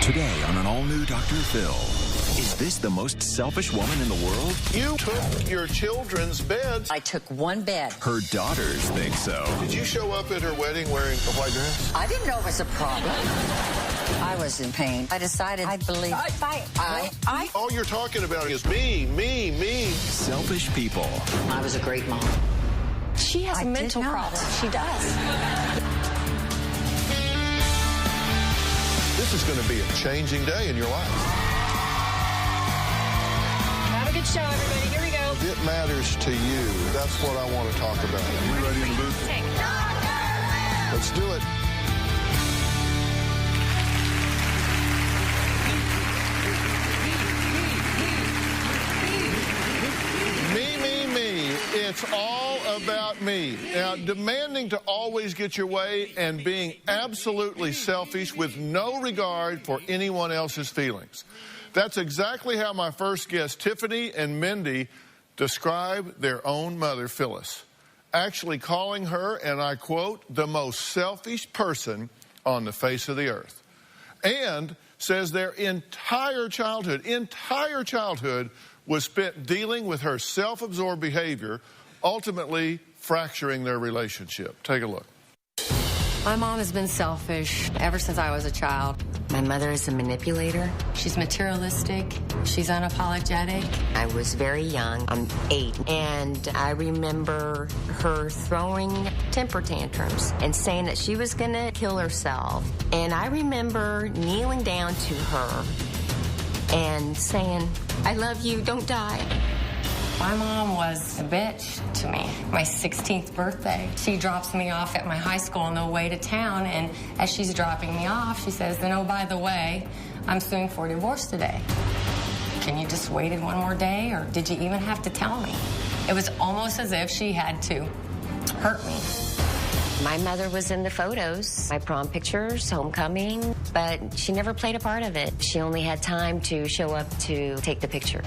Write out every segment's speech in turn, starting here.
Today on an all-new Dr. Phil. Is this the most selfish woman in the world? You took your children's beds. I took one bed. Her daughters think so. Did you show up at her wedding wearing a white dress? I didn't know it was a problem. I was in pain. I decided I believe. All you're talking about is me, me, me. Selfish people. I was a great mom. She has a mental problem. She does. This is going to be a changing day in your life. Have a good show, everybody. Here we go. It matters to you. That's what I want to talk about. Are we ready in the booth? Let's do it. Me, me, me. It's all about me. Now, demanding to always get your way and being absolutely selfish with no regard for anyone else's feelings. That's exactly how my first guests, Tiffany and Mindy, describe their own mother, Phyllis, actually calling her, and I quote, the most selfish person on the face of the earth. And says their entire childhood was spent dealing with her self-absorbed behavior, ultimately fracturing their relationship. Take a look. My mom has been selfish ever since I was a child. My mother is a manipulator. She's materialistic. She's unapologetic. I was very young. I'm 8. And I remember her throwing temper tantrums and saying that she was going to kill herself. And I remember kneeling down to her and saying, I love you, don't die. My mom was a bitch to me. My 16th birthday, she drops me off at my high school on the way to town, and as she's dropping me off, she says, and oh, by the way, I'm suing for divorce today. Can you just wait one more day, or did you even have to tell me? It was almost as if she had to hurt me. My mother was in the photos, my prom pictures, homecoming, but she never played a part of it. She only had time to show up to take the picture.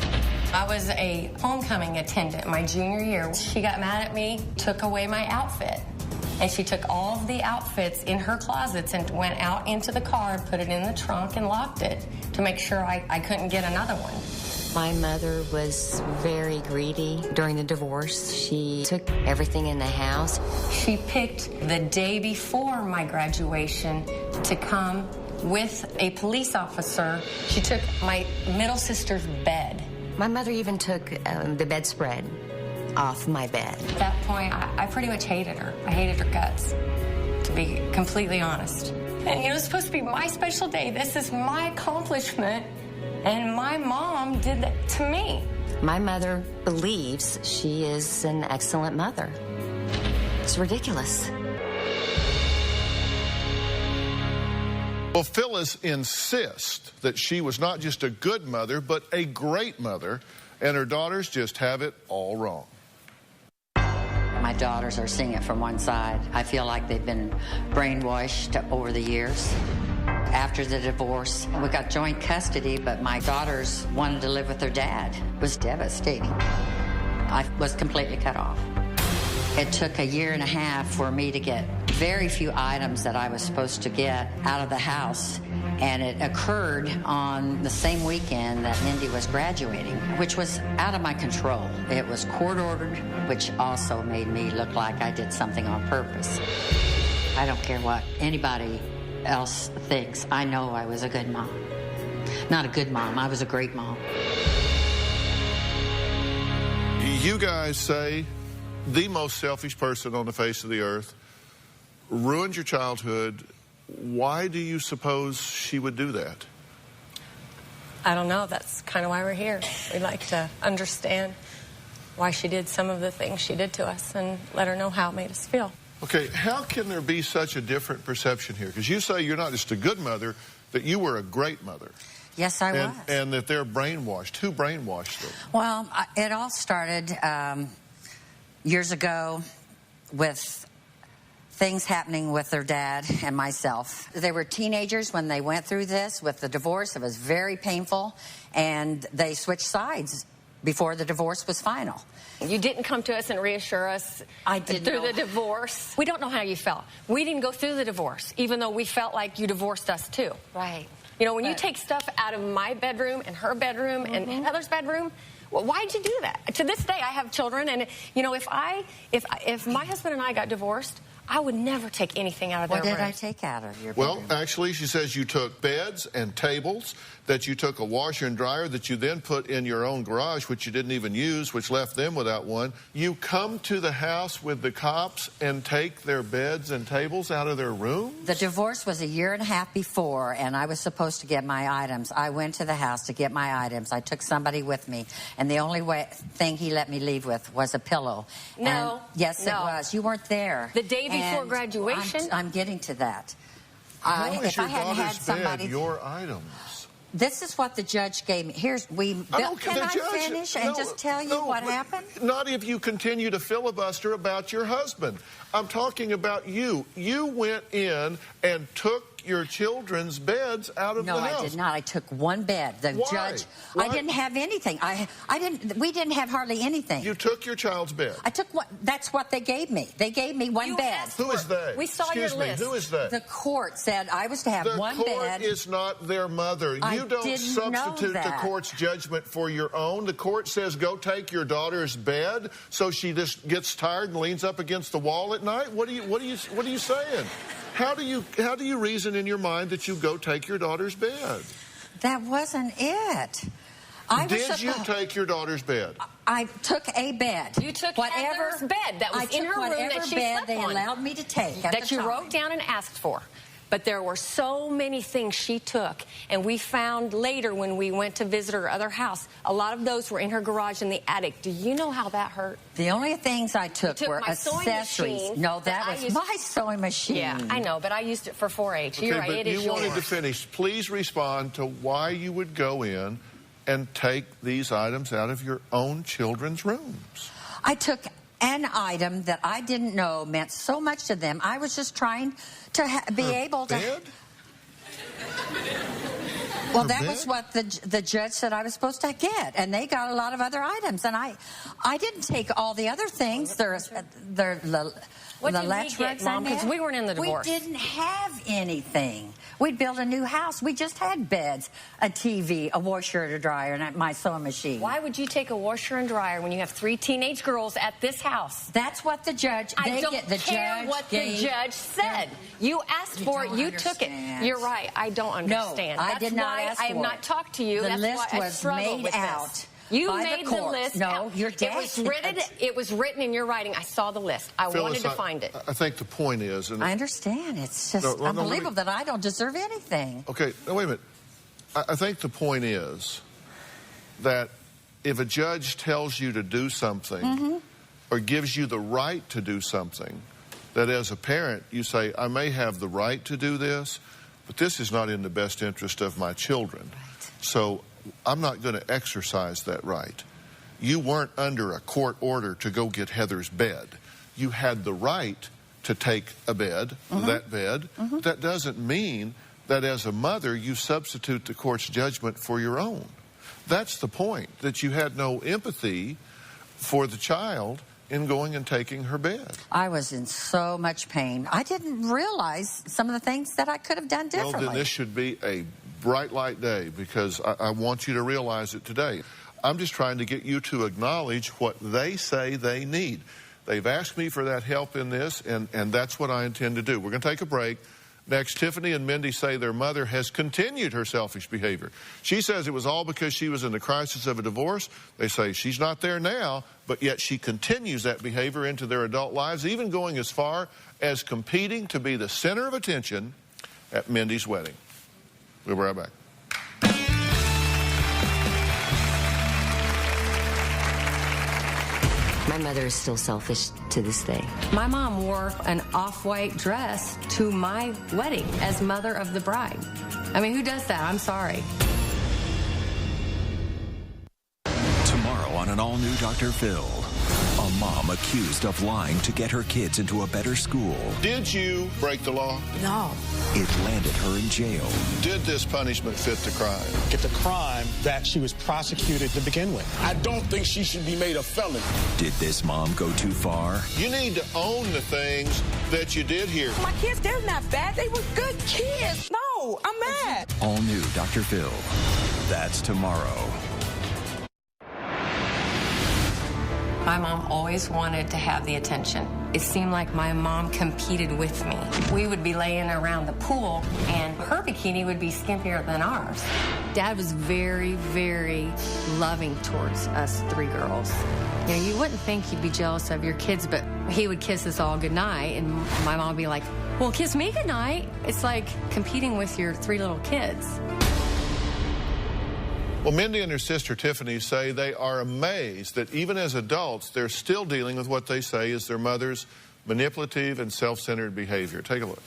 I was a homecoming attendant my junior year. She got mad at me, took away my outfit, and she took all of the outfits in her closets and went out into the car and put it in the trunk and locked it to make sure I couldn't get another one. My mother was very greedy during the divorce. She took everything in the house. She picked the day before my graduation to come with a police officer. She took my middle sister's bed. My mother even took the bedspread off my bed. At that point, I pretty much hated her. I hated her guts, to be completely honest. And it was supposed to be my special day. This is my accomplishment. And my mom did that to me. My mother believes she is an excellent mother. It's ridiculous. Well, Phyllis insists that she was not just a good mother, but a great mother, and her daughters just have it all wrong. My daughters are seeing it from one side. I feel like they've been brainwashed over the years. After the divorce, we got joint custody, but my daughters wanted to live with their dad. It was devastating. I was completely cut off. It took a year and a half for me to get very few items that I was supposed to get out of the house, and it occurred on the same weekend that Mindy was graduating, which was out of my control. It was court-ordered, which also made me look like I did something on purpose. I don't care what anybody else thinks. I know I was a good mom. Not a good mom, I was a great mom. You guys say the most selfish person on the face of the earth, ruined your childhood. Why do you suppose she would do that? I don't know. That's kind of why we're here. We'd like to understand why she did some of the things she did to us and let her know how it made us feel. Okay, how can there be such a different perception here? Because you say you're not just a good mother, that you were a great mother. Yes, I was. And that they're brainwashed. Who brainwashed them? Well, it all started years ago with things happening with their dad and myself. They were teenagers when they went through this with the divorce. It was very painful, and they switched sides before the divorce was final. You didn't come to us and reassure us through the divorce. We don't know how you felt. We didn't go through the divorce, even though we felt like you divorced us too. Right. You know, when you take stuff out of my bedroom and her bedroom and Heather's bedroom, well, why'd you do that? To this day, I have children, and you know, if my husband and I got divorced, I would never take anything out of their What did I rooms. take out of your Well, bedroom? actually, she says you took beds and tables, that you took a washer and dryer that you then put in your own garage, which you didn't even use, which left them without one. You come to the house with the cops and take their beds and tables out of their room? The divorce was a year and a half before, and I was supposed to get my items. I went to the house to get my items. I took somebody with me, and the only thing he let me leave with was a pillow. No. And yes, it was. You weren't there. The day before graduation? I'm getting to that. How is if your I hadn't had daughter's somebody, bed your items? this is what the judge gave me. Can I finish and just tell you what happened? Not if you continue to filibuster about your husband. I'm talking about you. You went in and took your children's beds out of the house. No, I did not. I took one bed. The Why? judge. Why? I didn't have anything. We didn't have hardly anything. You took your child's bed. I took what? That's what they gave me. They gave me one bed. Who is they? We saw Excuse your me, list. Who is they? The court said I was to have one bed. The court is not their mother. I You don't didn't know substitute the that. court's judgment for your own. The court says go take your daughter's bed, so she just gets tired and leans up against the wall at night. What are you saying? How do you reason in your mind that you go take your daughter's bed? That wasn't it. Did you take your daughter's bed? I took a bed. You took Heather's bed that was in her room that she slept they on. allowed me to take at That the you time. wrote down and asked for. But there were so many things she took, and we found later when we went to visit her other house, a lot of those were in her garage in the attic. Do you know how that hurt? The only things I took were my sewing accessories. machine No, that that I was used- my sewing machine. Yeah, I know, but I used it for 4-H. You're right, but it is you wanted yours. to finish. Please respond to why you would go in and take these items out of your own children's rooms. I took an item that I didn't know meant so much to them. I was just trying to be able to... Bed? Well, that was what the judge said I was supposed to get, and they got a lot of other items, and I didn't take all the other things. What the did we latch get, rugs Mom? I Because had. we weren't in the divorce. We didn't have anything. We'd built a new house. We just had beds, a TV, a washer and a dryer, and my sewing machine. Why would you take a washer and dryer when you have 3 teenage girls at this house? That's what the judge... I don't care what the judge said. You asked for it. You took it. You're right. I don't understand. No, I That's did not why ask I have for not it. talked to you. The That's list why I was struggled made with out this. You by the made the court. list. No, out. your It dad was did. written. It was written in your writing. I saw the list. I wanted to find it. I think the point is... I understand. It's just unbelievable that I don't deserve anything. Okay, now wait a minute. I think the point is that if a judge tells you to do something or gives you the right to do something, that as a parent you say, I may have the right to do this, but this is not in the best interest of my children. Right. So I'm not going to exercise that right. You weren't under a court order to go get Heather's bed. You had the right to take a bed, that bed. That doesn't mean that as a mother you substitute the court's judgment for your own. That's the point, that you had no empathy for the child in going and taking her bed. I was in so much pain. I didn't realize some of the things that I could have done differently. Well, then this should be a bright light day, because I want you to realize it today. I'm just trying to get you to acknowledge what they say they need. They've asked me for that help in this, and that's what I intend to do. We're going to take a break. Next, Tiffany and Mindy say their mother has continued her selfish behavior. She says it was all because she was in the crisis of a divorce. They say she's not there now, but yet she continues that behavior into their adult lives, even going as far as competing to be the center of attention at Mindy's wedding. We'll be right back. My mother is still selfish to this day. My mom wore an off-white dress to my wedding as mother of the bride. I mean, who does that? I'm sorry. Tomorrow on an all-new Dr. Phill, a mom accused of lying to get her kids into a better school. Did you break the law? No. It landed her in jail. Did this punishment fit the crime? It's a crime that she was prosecuted to begin with. I don't think she should be made a felon. Did this mom go too far? You need to own the things that you did here. My kids, they're not bad. They were good kids. No, No, I'm mad. All new Dr. Phill. That's tomorrow. My mom always wanted to have the attention. It seemed like my mom competed with me. We would be laying around the pool, and her bikini would be skimpier than ours. Dad was very, very loving towards us three girls. You know, you wouldn't think he'd be jealous of your kids, but he would kiss us all goodnight, and my mom would be like, well, kiss me goodnight. It's like competing with your three little kids. Well, Mindy and her sister Tiffany say they are amazed that even as adults, they're still dealing with what they say is their mother's manipulative and self-centered behavior. Take a look.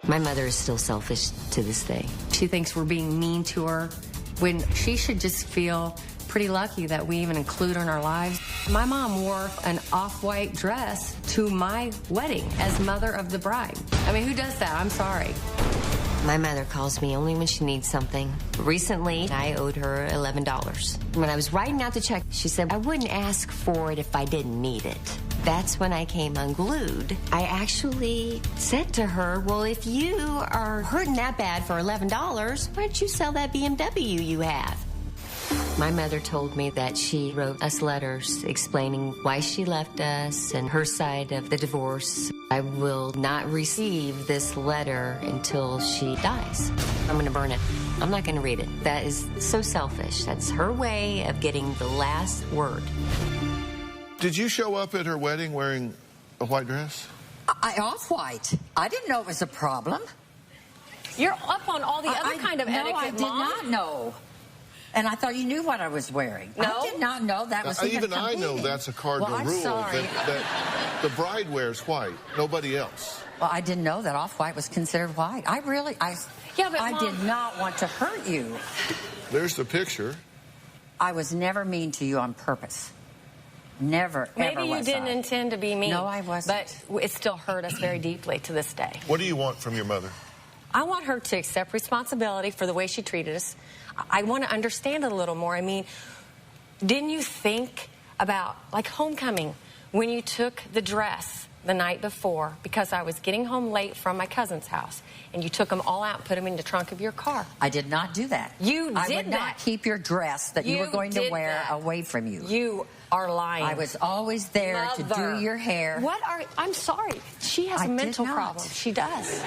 My mother is still selfish to this day. She thinks we're being mean to her when she should just feel pretty lucky that we even include her in our lives. My mom wore an off-white dress to my wedding as mother of the bride. I mean, who does that? I'm sorry. My mother calls me only when she needs something. Recently, I owed her $11. When I was writing out the check, she said, I wouldn't ask for it if I didn't need it. That's when I came unglued. I actually said to her, well, if you are hurting that bad for $11, why don't you sell that BMW you have? My mother told me that she wrote us letters explaining why she left us and her side of the divorce. I will not receive this letter until she dies. I'm going to burn it. I'm not going to read it. That is so selfish. That's her way of getting the last word. Did you show up at her wedding wearing a white dress? Off-white. I didn't know it was a problem. You're up on all the other kind of etiquette, No, I did Mom. not know. And I thought you knew what I was wearing. No? I did not know that was Even I know that's a cardinal well, I'm rule sorry. that the bride wears white, nobody else. Well, I didn't know that off-white was considered white. I Mom, did not want to hurt you. There's the picture. I was never mean to you on purpose. Never, maybe ever you was didn't I. intend to be mean. No, I wasn't. But it still hurt us very deeply to this day. What do you want from your mother? I want her to accept responsibility for the way she treated us. I want to understand it a little more. I mean, didn't you think about, like, homecoming, when you took the dress the night before because I was getting home late from my cousin's house, and you took them all out and put them in the trunk of your car? I did not do that. You did I would not keep your dress that you were going to wear away from you. You are lying. I was always there to do your hair. I'm sorry. She has a mental problem. She does.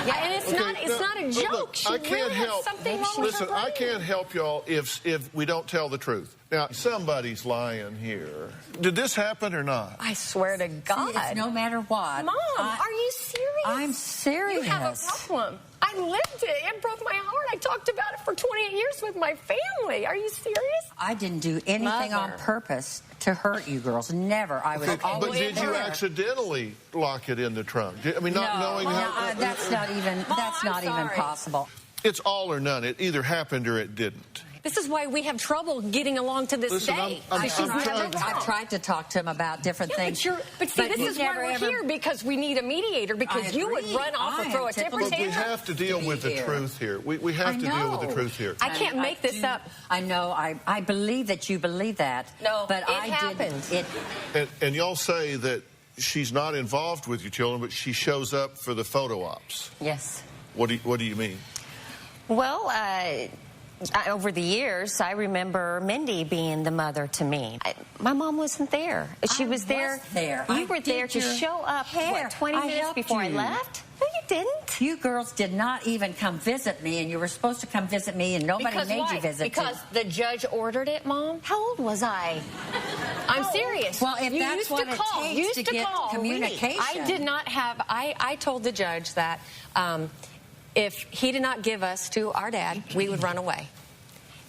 Yeah, and it's not a joke. Look, she I can't really help. has something wrong with her brain. I can't help y'all if we don't tell the truth. Now, somebody's lying here. Did this happen or not? I swear to God. See, it's no matter what. Mom, are you serious? I'm serious. You have a problem. I lived it. It broke my heart. I talked about it for 28 years with my family. Are you serious? I didn't do anything on purpose to hurt you girls. Never. I was always But did you accidentally lock it in the trunk? I mean, not knowing how... That's not even. Mom, that's not even possible. It's all or none. It either happened or it didn't. This is why we have trouble getting along to this day. I've tried to talk to him about different things. But see, this is why we're here, because we need a mediator, because you would run off or throw a temper tantrum. But we have to deal with the truth here. We have to deal with the truth here. I can't make this up. I know. I believe that you believe that. No, but it happened. And y'all say that she's not involved with your children, but she shows up for the photo ops. Yes. What do you mean? Well, over the years, I remember Mindy being the mother to me. My mom wasn't there. She was there. You were there to show up, 20 minutes before I left? No, you didn't. You girls did not even come visit me, and you were supposed to come visit me, and nobody made you visit. Because the judge ordered it, Mom? How old was I? I'm serious. Well, if that's what it takes to get communication. I did not have... I told the judge that... if he did not give us to our dad, we would run away.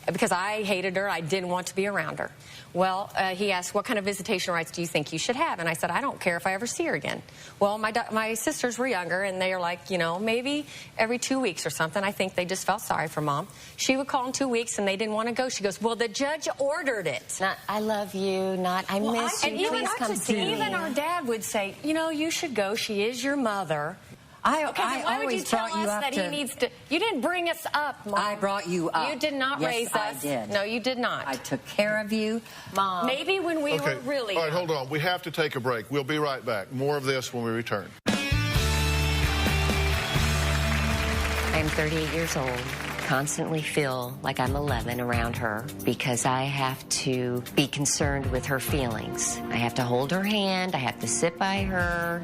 Because I hated her, I didn't want to be around her. Well, he asked, what kind of visitation rights do you think you should have? And I said, I don't care if I ever see her again. Well, my sisters were younger, and they are like, maybe every 2 weeks or something. I think they just felt sorry for Mom. She would call in 2 weeks, and they didn't want to go. She goes, well, the judge ordered it. Not, I love you, not, I miss you, please come see me. Even our dad would say, you should go. She is your mother. I why would you tell us that he needs to... You didn't bring us up, Mom. I brought you up. You did not raise us. I did. No, you did not. I took care of you, Mom. Maybe when we were really... All right, hold on. We have to take a break. We'll be right back. More of this when we return. I'm 38 years old. Constantly feel like I'm 11 around her because I have to be concerned with her feelings. I have to hold her hand. I have to sit by her.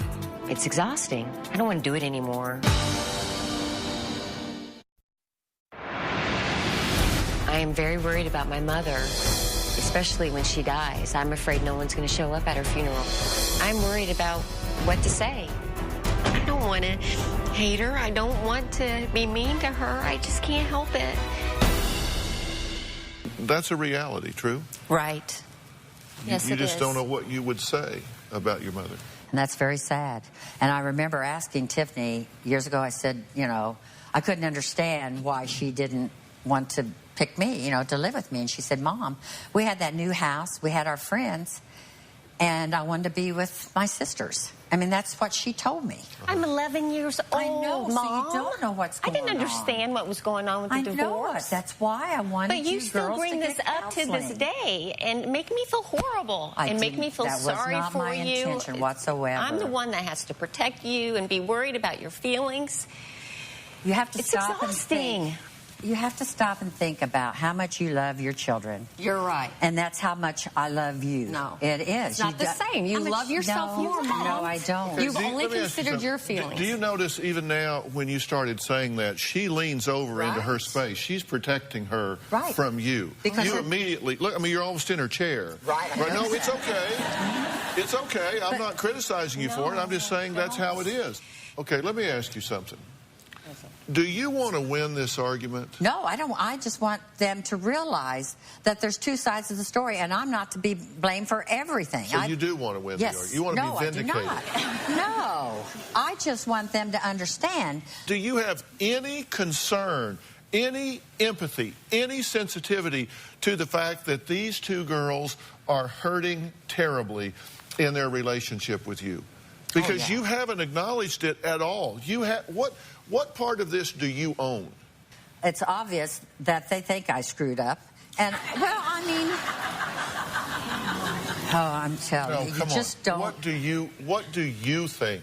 It's exhausting. I don't want to do it anymore. I am very worried about my mother, especially when she dies. I'm afraid no one's going to show up at her funeral. I'm worried about what to say. I don't want to hate her. I don't want to be mean to her. I just can't help it. That's a reality, true? Right. Yes, you it just is. don't know what you would say about your mother. And that's very sad. And I remember asking Tiffany years ago, I said, you know, I couldn't understand why she didn't want to pick me, you know, to live with me. And she said, Mom, we had that new house, we had our friends, and I wanted to be with my sisters. I mean, that's what she told me. I'm 11 years old, I know, Mom. so you don't know what's going on. I didn't understand what was going on with the divorce. I know it. That's why I wanted But you still girls bring to this get up to this counseling. day and make me feel horrible and make me feel That was sorry not for my you. intention whatsoever. I'm the one that has to protect you and be worried about your feelings. You have to It's stop exhausting. and think. You have to stop and think about how much you love your children. You're right. And that's how much I love you. No. It is. It's not the same. You love yourself more, Mom. No, I don't. You've Do you- only let me ask you considered your something. feelings. Do you notice even now when you started saying that, she leans over into her space. She's protecting her Right. from you. Because you her- immediately, look, I mean, you're almost in her chair. Right, I No, know it's okay. It's okay. I'm not criticizing you for it. I'm just saying that's how it is. Okay, let me ask you something. Do you want to win this argument? No, I don't. I just want them to realize that there's two sides of the story, and I'm not to be blamed for everything. So you do want to win the argument. You want to be vindicated. I do not. No, I just want them to understand. Do you have any concern, any empathy, any sensitivity to the fact that these two girls are hurting terribly in their relationship with you? Because you haven't acknowledged it at all. You have what part of this do you own? It's obvious that they think I screwed up. And, well, I mean... Oh, I'm telling you, you just don't... What do you think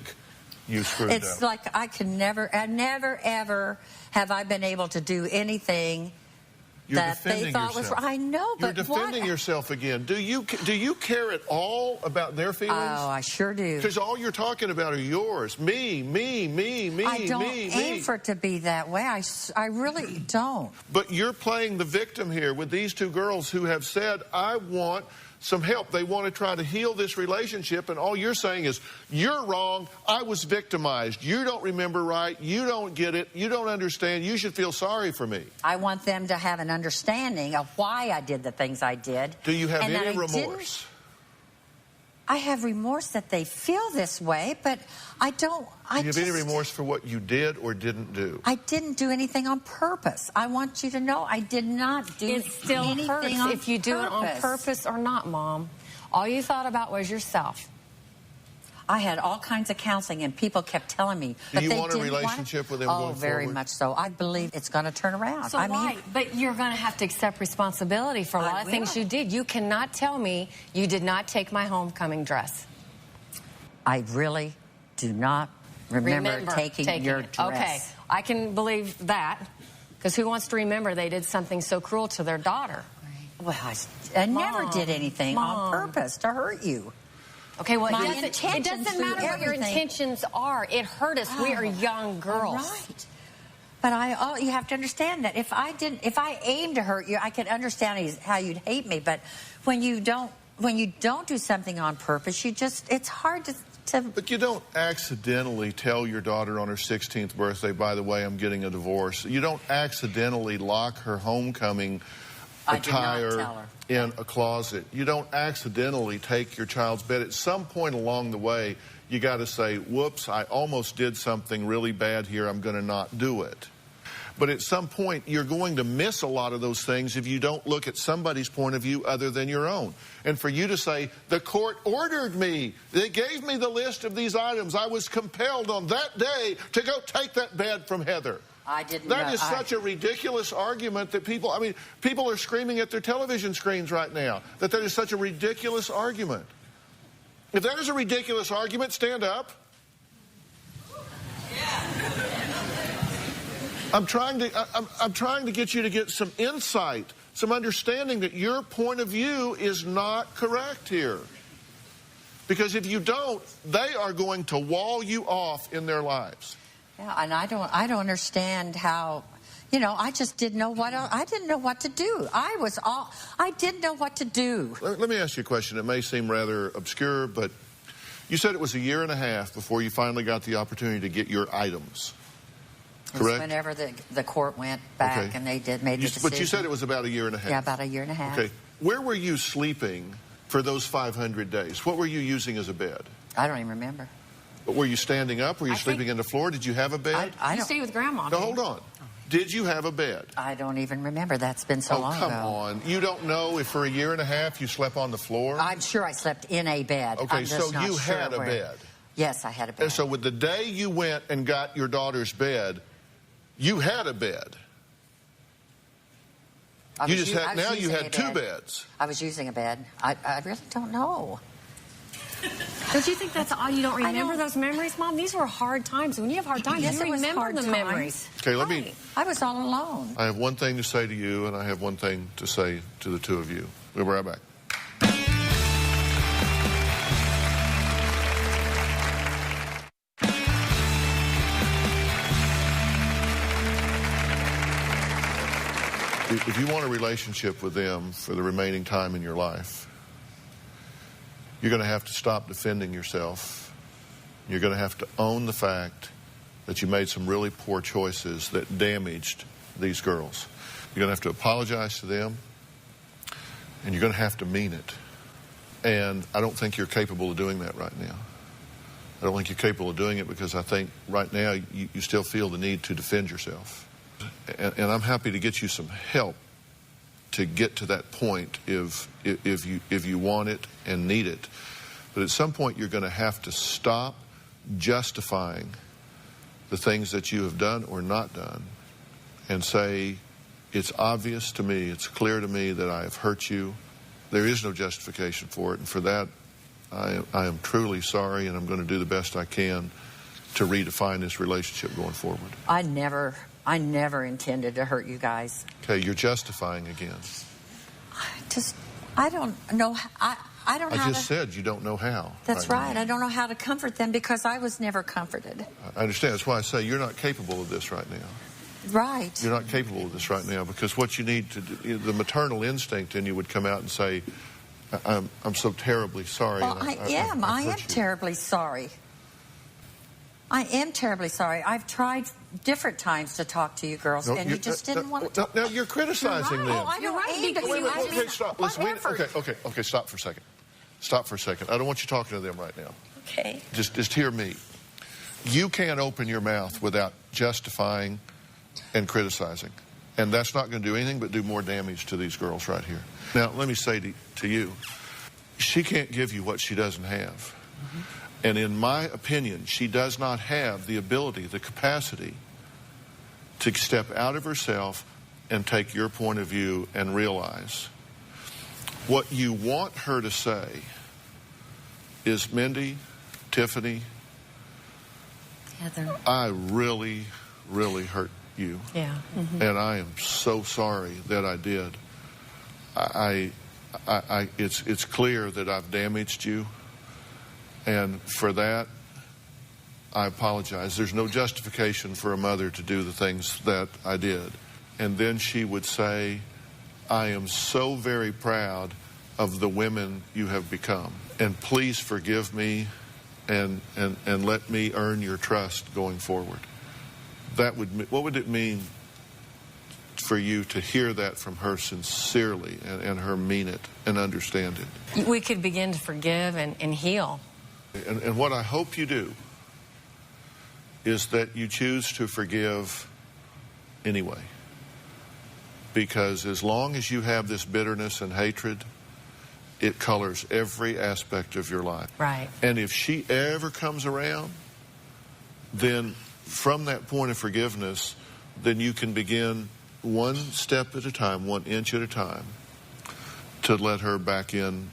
you screwed up? It's like I never, ever have I been able to do anything that they thought was wrong. I know, but you're defending yourself again. Do you care at all about their feelings? Oh, I sure do. Because all you're talking about are yours. Me. I don't aim for it to be that way. I really don't. But you're playing the victim here with these two girls who have said, I want some help. They want to try to heal this relationship, and all you're saying is, you're wrong, I was victimized, you don't remember right, you don't get it, you don't understand, you should feel sorry for me. I want them to have an understanding of why I did the things I did. Do you have and any remorse? I have remorse that they feel this way, but I don't... Do you have any remorse for what you did or didn't do? I didn't do anything on purpose. I want you to know I did not do It still anything hurts on if you do it on purpose or not, Mom. All you thought about was yourself. I had all kinds of counseling, and people kept telling me. Do you want a relationship with them going forward? Oh, very much so. I believe it's going to turn around. So but you're going to have to accept responsibility for a lot of things you did. You cannot tell me you did not take my homecoming dress. I really do not remember taking your it. dress. Okay, I can believe that, because who wants to remember they did something so cruel to their daughter? Well, I never did anything on purpose to hurt you. Okay, well, My it intentions doesn't through matter what your everything. intentions are. It hurt us. We are young girls. Right. But you have to understand that if I aimed to hurt you, I could understand how you'd hate me. But when you don't do something on purpose, it's hard to. But you don't accidentally tell your daughter on her 16th birthday, by the way, I'm getting a divorce. You don't accidentally lock her homecoming attire in a closet. You don't accidentally take your child's bed. At some point along the way, you got to say, whoops, I almost did something really bad here. I'm going to not do it. But at some point, you're going to miss a lot of those things if you don't look at somebody's point of view other than your own. And for you to say, the court ordered me, they gave me the list of these items, I was compelled on that day to go take that bed from Heather. I didn't That is such a ridiculous argument that people are screaming at their television screens right now, that is such a ridiculous argument. If that is a ridiculous argument, stand up. I'm trying to get you to get some insight, some understanding that your point of view is not correct here. Because if you don't, they are going to wall you off in their lives. Yeah, and I don't understand how, you know, I just didn't know what to do. I didn't know what to do. Let me ask you a question. It may seem rather obscure, but you said it was a year and a half before you finally got the opportunity to get your items. Correct? Whenever the court went back and they made the decision. But you said it was about a year and a half. Yeah, about a year and a half. Okay. Where were you sleeping for those 500 days? What were you using as a bed? I don't even remember. But were you standing up? Were you sleeping on the floor? Did you have a bed? I stayed with Grandma. No, hold on. Did you have a bed? I don't even remember. That's been so long ago. Oh, come on. You don't know if for a year and a half you slept on the floor? I'm sure I slept in a bed. Okay, so you had a bed. Yes, I had a bed. And so with the day you went and got your daughter's bed, you had a bed. Now you had two beds. I was using a bed. I really don't know. Don't you think that's odd? You don't remember those memories, Mom? These were hard times. When you have hard times, yes, you remember the memories. Okay, let me... I was all alone. I have one thing to say to you, and I have one thing to say to the two of you. We'll be right back. If you want a relationship with them for the remaining time in your life, you're going to have to stop defending yourself. You're going to have to own the fact that you made some really poor choices that damaged these girls. You're going to have to apologize to them, and you're going to have to mean it. And I don't think you're capable of doing that right now. I don't think you're capable of doing it because I think right now you still feel the need to defend yourself. And I'm happy to get you some help to get to that point if you want it and need it. But at some point you're going to have to stop justifying the things that you have done or not done and say, it's obvious to me, it's clear to me that I have hurt you. There is no justification for it, and for that I am truly sorry, and I'm going to do the best I can to redefine this relationship going forward. I never intended to hurt you guys. Okay, you're justifying again. I don't know. I don't know. I just said you don't know how. That's right. I don't know how to comfort them because I was never comforted. I understand. That's why I say you're not capable of this right now. Right. You're not capable of this right now because what you need to do, the maternal instinct in you would come out and say, I'm so terribly sorry. Well, I am terribly sorry. I am terribly sorry. I've tried different times to talk to you girls, and you just didn't want to talk. Now you're criticizing them. Oh, I don't aim to Okay, stop. Listen, okay, stop for a second. Stop for a second. I don't want you talking to them right now. Okay. Just hear me. You can't open your mouth without justifying and criticizing. And that's not going to do anything but do more damage to these girls right here. Now, let me say to you, she can't give you what she doesn't have. Mm-hmm. And in my opinion, she does not have the ability, the capacity to step out of herself and take your point of view and realize what you want her to say is, Mindy, Tiffany, Heather, I really, really hurt you. Yeah. Mm-hmm. And I am so sorry that I did. It's clear that I've damaged you. And for that, I apologize. There's no justification for a mother to do the things that I did. And then she would say, I am so very proud of the women you have become. And please forgive me and let me earn your trust going forward. What would it mean for you to hear that from her sincerely and her mean it and understand it? we could begin to forgive and heal. And what I hope you do is that you choose to forgive anyway. Because as long as you have this bitterness and hatred, it colors every aspect of your life. Right. And if she ever comes around, then from that point of forgiveness, then you can begin one step at a time, 1 inch at a time, to let her back in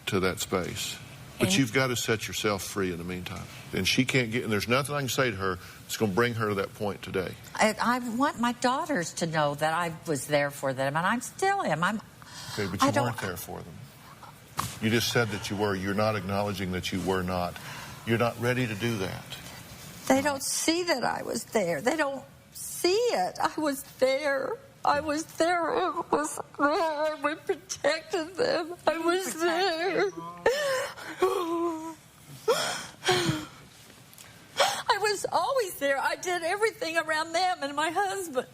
to that space. But you've got to set yourself free in the meantime. And she can't get, and there's nothing I can say to her that's going to bring her to that point today. I want my daughters to know that I was there for them, and I still am. Okay, but you weren't there for them. You just said that you were. You're not acknowledging that you were not. You're not ready to do that. They don't see that I was there. They don't see it. I was there. I was there. I was there. I protected them. I was there. I was always there. I did everything around them and my husband.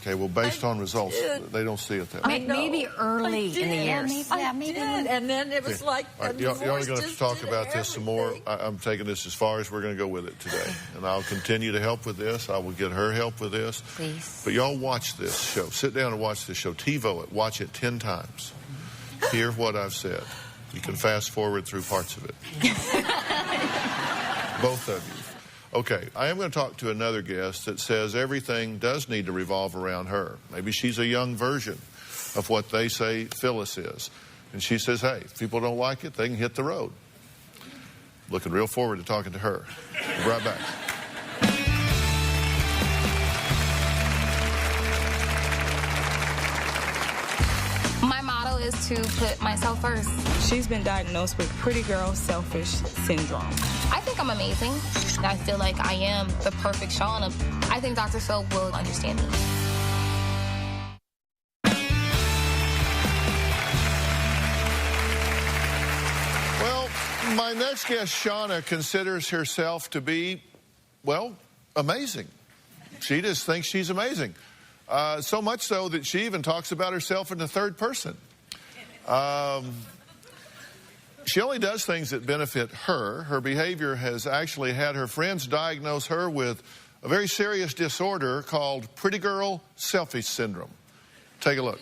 Okay, well, based on results, they don't see it that way. Maybe early in the years. Maybe. And then it was like y'all are going to talk about this some more. I'm taking this as far as we're going to go with it today. And I'll continue to help with this. I will get her help with this. Please. But y'all watch this show. Sit down and watch this show. TiVo it. Watch it 10 times. Hear what I've said. You can fast forward through parts of it. Both of you. Okay, I am going to talk to another guest that says everything does need to revolve around her. Maybe she's a young version of what they say Phyllis is. And she says, hey, if people don't like it, they can hit the road. Looking real forward to talking to her. We'll be right back. My motto is to put myself first. She's been diagnosed with pretty girl selfish syndrome. I think I'm amazing. I feel like I am the perfect Shauna. I think Dr. Phill will understand me. Well, my next guest, Shauna, considers herself to be, well, amazing. She just thinks she's amazing. So much so that she even talks about herself in the third person. She only does things that benefit her. Her behavior has actually had her friends diagnose her with a very serious disorder called pretty girl selfish syndrome. Take a look.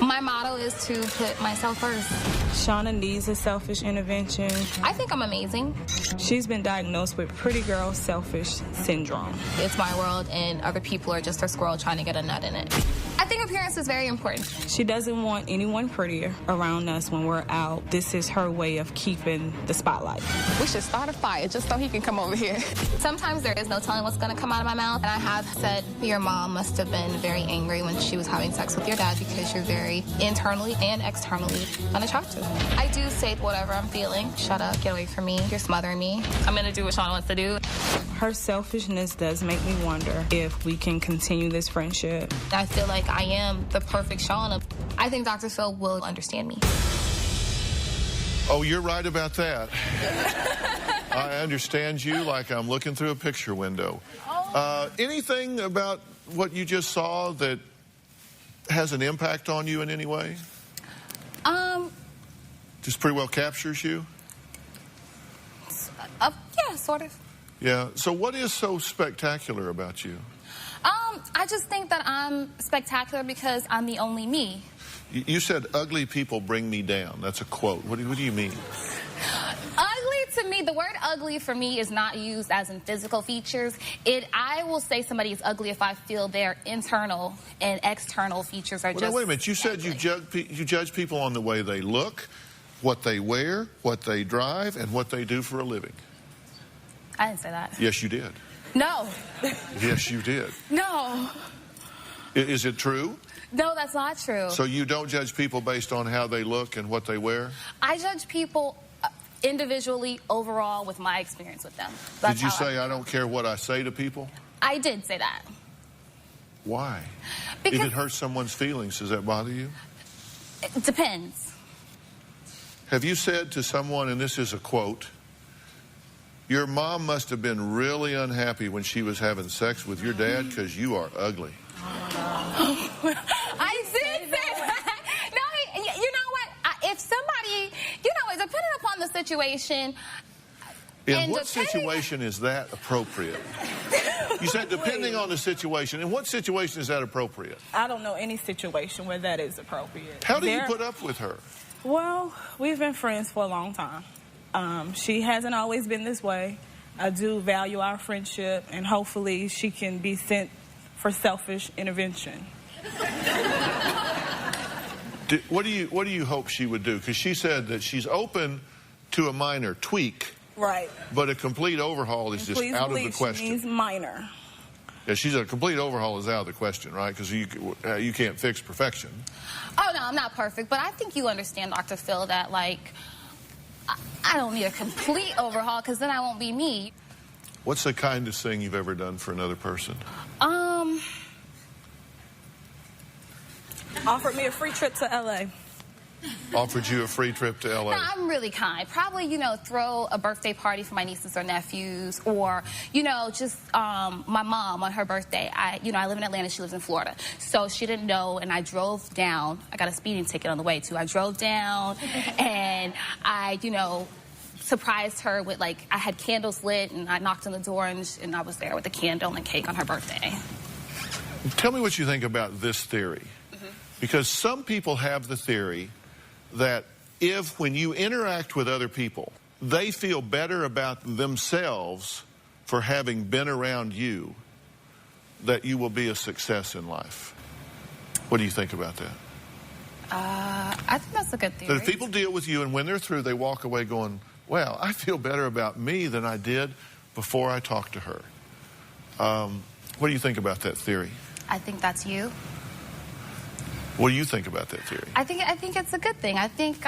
My motto is to put myself first. Shauna needs a selfish intervention. I think I'm amazing. She's been diagnosed with pretty girl selfish syndrome. It's my world, and other people are just a squirrel trying to get a nut in it. I think appearance is very important. She doesn't want anyone prettier around us when we're out. This is her way of keeping the spotlight. We should start a fire just so he can come over here. Sometimes there is no telling what's going to come out of my mouth. And I have said, your mom must have been very angry when she was having sex with your dad because you're very internally and externally unattractive. I do say whatever I'm feeling. Shut up, get away from me, you're smothering me. I'm going to do what Shauna wants to do. Her selfishness does make me wonder if we can continue this friendship. I feel like I am the perfect Shauna. I think Dr. Phill will understand me. Oh, you're right about that. I understand you like I'm looking through a picture window. Anything about what you just saw that has an impact on you in any way? Just pretty well captures you? Yeah, sort of. Yeah. So what is so spectacular about you? I just think that I'm spectacular because I'm the only me. You said ugly people bring me down. That's a quote. What do you mean? Ugly to me, the word ugly for me is not used as in physical features. I will say somebody is ugly if I feel their internal and external features are just... Wait a minute. You said you judge people on the way they look, what they wear, what they drive, and what they do for a living. I didn't say that. Yes, you did. No. Yes, you did. No. Is it true? No, that's not true. So you don't judge people based on how they look and what they wear? I judge people individually, overall, with my experience with them. That's did you say I don't care what I say to people? I did say that. Why? Because if it hurts someone's feelings, does that bother you? It depends. Have you said to someone, and this is a quote, your mom must have been really unhappy when she was having sex with your dad because you are ugly? I did say that. No, you know what? If somebody, depending upon the situation. In what situation is that appropriate? You said depending on the situation. In what situation is that appropriate? I don't know any situation where that is appropriate. How do you put up with her? Well, we've been friends for a long time. She hasn't always been this way. I do value our friendship, and hopefully she can be sent for selfish intervention. What do you hope she would do? Because she said that she's open to a minor tweak. Right. But a complete overhaul is just out of the question. She needs minor. Yeah, she's a complete overhaul is out of the question, right? Because you can't fix perfection. Oh, no, I'm not perfect. But I think you understand, Dr. Phill, that, like, I don't need a complete overhaul because then I won't be me. What's the kindest thing you've ever done for another person? Offered me a free trip to L.A. Offered you a free trip to L.A. No, I'm really kind. Probably, you know, throw a birthday party for my nieces or nephews, or, you know, just my mom on her birthday. I live in Atlanta. She lives in Florida. So she didn't know, and I drove down. I got a speeding ticket on the way, too. I drove down, and I, you know, surprised her with, like, I had candles lit, and I knocked on the door, and I was there with a candle and cake on her birthday. Tell me what you think about this theory. Because some people have the theory that if, when you interact with other people, they feel better about themselves for having been around you, that you will be a success in life. What do you think about that? I think that's a good theory. That if people deal with you and when they're through, they walk away going, well, I feel better about me than I did before I talked to her. What do you think about that theory? I think that's you. What do you think about that theory? I think it's a good thing. I think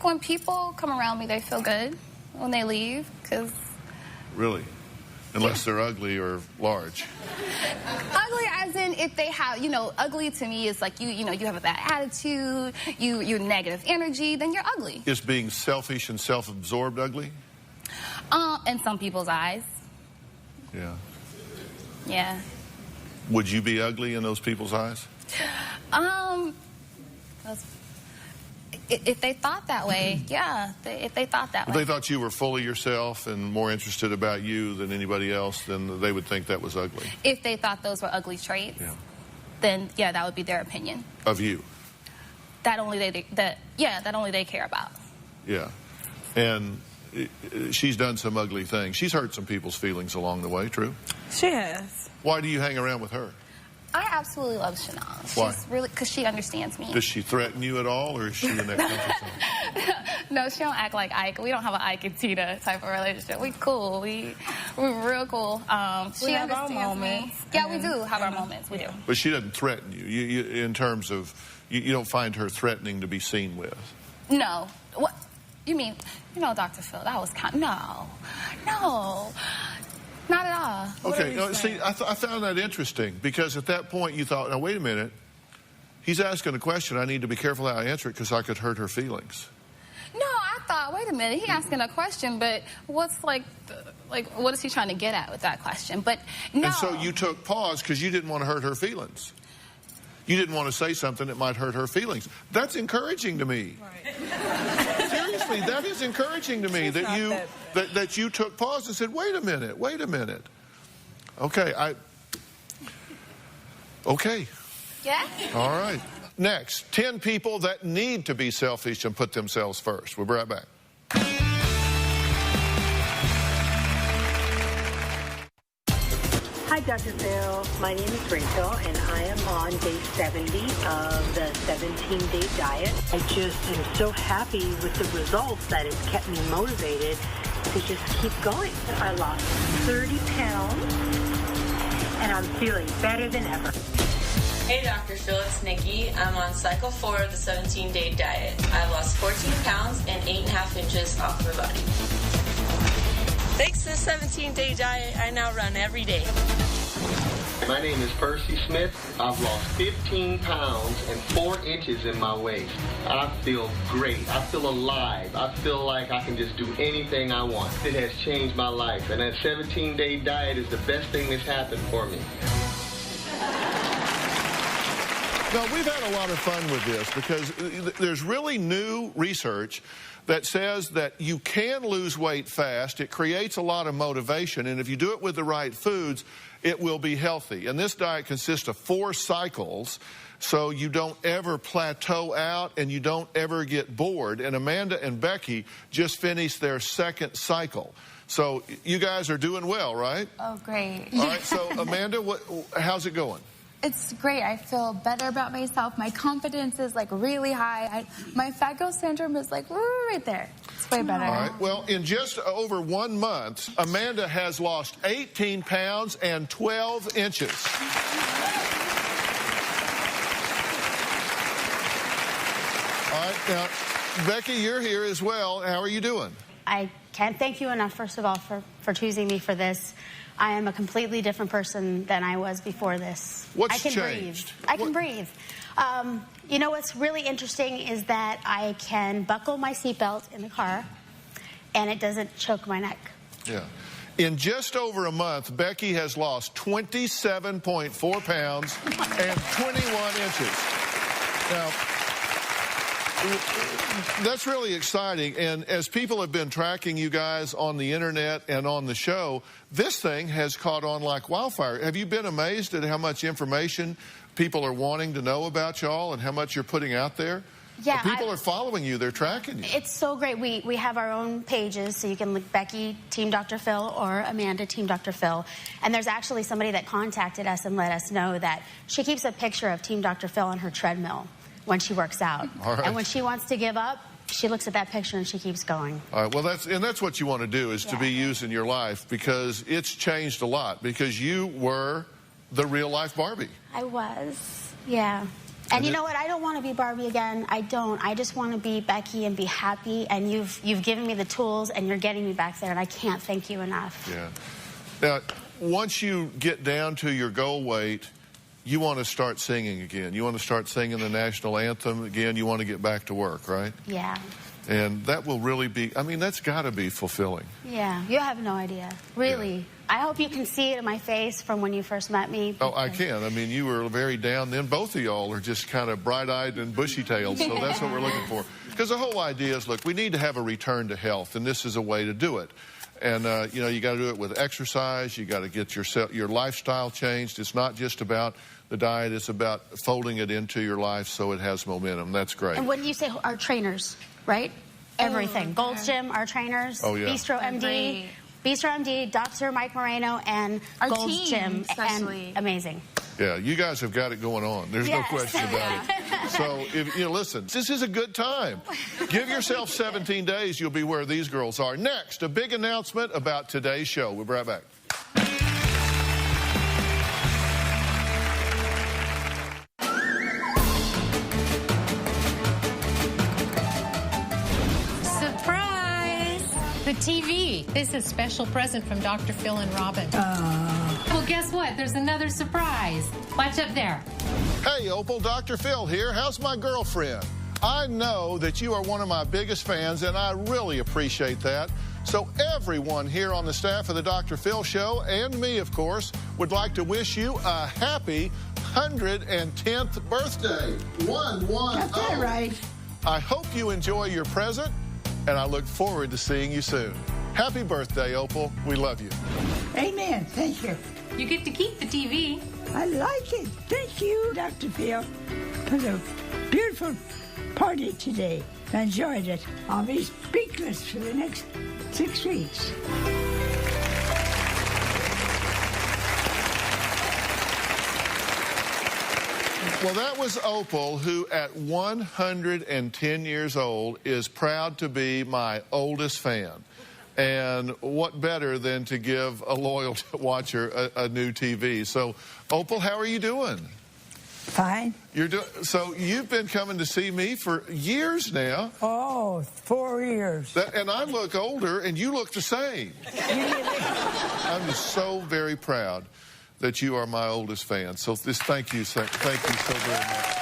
when people come around me, they feel good when they leave, because... Really? Unless they're ugly or large. Ugly as in if they have, you know, ugly to me is like you have a bad attitude, you're negative energy, then you're ugly. Is being selfish and self-absorbed ugly? In some people's eyes. Yeah. Yeah. Would you be ugly in those people's eyes? If they thought that way, yeah. If they thought that way. If they thought you were full of yourself and more interested about you than anybody else, then they would think that was ugly. If they thought those were ugly traits, then yeah, that would be their opinion. Of you? That only they care about. Yeah. And she's done some ugly things. She's hurt some people's feelings along the way, true? She has. Why do you hang around with her? I absolutely love Chanel. Why? She's really, because she understands me. Does she threaten you at all, or is she in that comfort zone? No, she don't act like Ike. We don't have an Ike and Tina type of relationship. We cool. We're real cool. She have our understands moments. me. Yeah, we do have our moments. We do. But she doesn't threaten you. You in terms of, you don't find her threatening to be seen with. No. What? You mean, Dr. Phill, that was no. Not at all. Okay, see, I found that interesting, because at that point you thought, now wait a minute, he's asking a question, I need to be careful how I answer it because I could hurt her feelings. No, I thought, wait a minute, he asking a question, but what's what is he trying to get at with that question? But no. And so you took pause because you didn't want to hurt her feelings. You didn't want to say something that might hurt her feelings. That's encouraging to me. Right. Seriously, that is encouraging to me that you took pause and said, wait a minute. Okay, okay. Yeah? All right. Next, 10 people that need to be selfish and put themselves first. We'll be right back. Hi, Dr. Phill. My name is Rachel, and I am on day 70 of the 17-day diet. I just am so happy with the results that it's kept me motivated to just keep going. I lost 30 pounds, and I'm feeling better than ever. Hey, Dr. Phill, it's Nikki. I'm on cycle 4 of the 17-day diet. I've lost 14 pounds and 8.5 inches off my body. Thanks to the 17-day diet, I now run every day. My name is Percy Smith. I've lost 15 pounds and 4 inches in my waist. I feel great. I feel alive. I feel like I can just do anything I want. It has changed my life, and that 17-day diet is the best thing that's happened for me. Now, we've had a lot of fun with this because there's really new research that says that you can lose weight fast. It creates a lot of motivation, and if you do it with the right foods, it will be healthy. And this diet consists of 4 cycles, so you don't ever plateau out and you don't ever get bored. And Amanda and Becky just finished their 2nd cycle. So you guys are doing well, right? Oh, great. All right, so Amanda, how's it going? It's great. I feel better about myself. My confidence is like really high. My fat girl syndrome is like right there. It's way better. All right. Well, in just over 1 month, Amanda has lost 18 pounds and 12 inches. All right. Now, Becky, you're here as well. How are you doing? I can't thank you enough, first of all, for choosing me for this. I am a completely different person than I was before this. What's I can changed? breathe. I can breathe. You know what's really interesting is that I can buckle my seatbelt in the car, and it doesn't choke my neck. Yeah. In just over a month, Becky has lost 27.4 pounds and 21 inches. Now, that's really exciting, and as people have been tracking you guys on the internet and on the show, this thing has caught on like wildfire. Have you been amazed at how much information people are wanting to know about y'all and how much you're putting out there? Yeah, people are following you. They're tracking you. It's so great. We have our own pages, so you can look Becky, Team Dr. Phill, or Amanda, Team Dr. Phill. And there's actually somebody that contacted us and let us know that she keeps a picture of Team Dr. Phill on her treadmill when she works out. All right. And when she wants to give up, she looks at that picture and she keeps going. All right, well, that's what you want to do, is to be used in your life, because it's changed a lot, because you were the real-life Barbie. I was, yeah. And you know what? I don't want to be Barbie again. I don't. I just want to be Becky and be happy, and you've given me the tools, and you're getting me back there, and I can't thank you enough. Yeah. Now, once you get down to your goal weight, you want to start singing again. You want to start singing the national anthem again. You want to get back to work, right? Yeah. And that will really be, I mean, that's got to be fulfilling. Yeah. You have no idea. Really. Yeah. I hope you can see it in my face from when you first met me. Oh, I can. I mean, you were very down then. Both of y'all are just kind of bright-eyed and bushy-tailed, so that's what we're looking for. Because the whole idea is, look, we need to have a return to health, and this is a way to do it. And, you know, you got to do it with exercise. You got to get your lifestyle changed. It's not just about the diet. It's about folding it into your life so it has momentum. That's great. And when you say our trainers, right? Everything. Gold's Gym, our trainers. Oh, yeah. Bistro MD. Bistro MD, Dr. Mike Moreno, and our Gold's team, Gym. especially. And amazing. Yeah, you guys have got it going on. There's no question about it. So, if you know, listen, this is a good time. Give yourself 17 days. You'll be where these girls are. Next, a big announcement about today's show. We'll be right back. The TV. This is a special present from Dr. Phill and Robin. Well, guess what? There's another surprise. Watch up there. Hey, Opal, Dr. Phill here. How's my girlfriend? I know that you are one of my biggest fans, and I really appreciate that. So everyone here on the staff of the Dr. Phill Show, and me, of course, would like to wish you a happy 110th birthday. 110. Got that right. I hope you enjoy your present, and I look forward to seeing you soon. Happy birthday, Opal. We love you. Amen. Thank you. You get to keep the TV. I like it. Thank you, Dr. Phill, for the beautiful party today. I enjoyed it. I'll be speechless for the next 6 weeks. Well, that was Opal, who at 110 years old is proud to be my oldest fan. And what better than to give a loyal watcher a new TV? So, Opal, how are you doing? Fine. So you've been coming to see me for years now. Oh, 4 years. And I look older, and you look the same. I'm just so very proud that you are my oldest fan. So thank you so very much.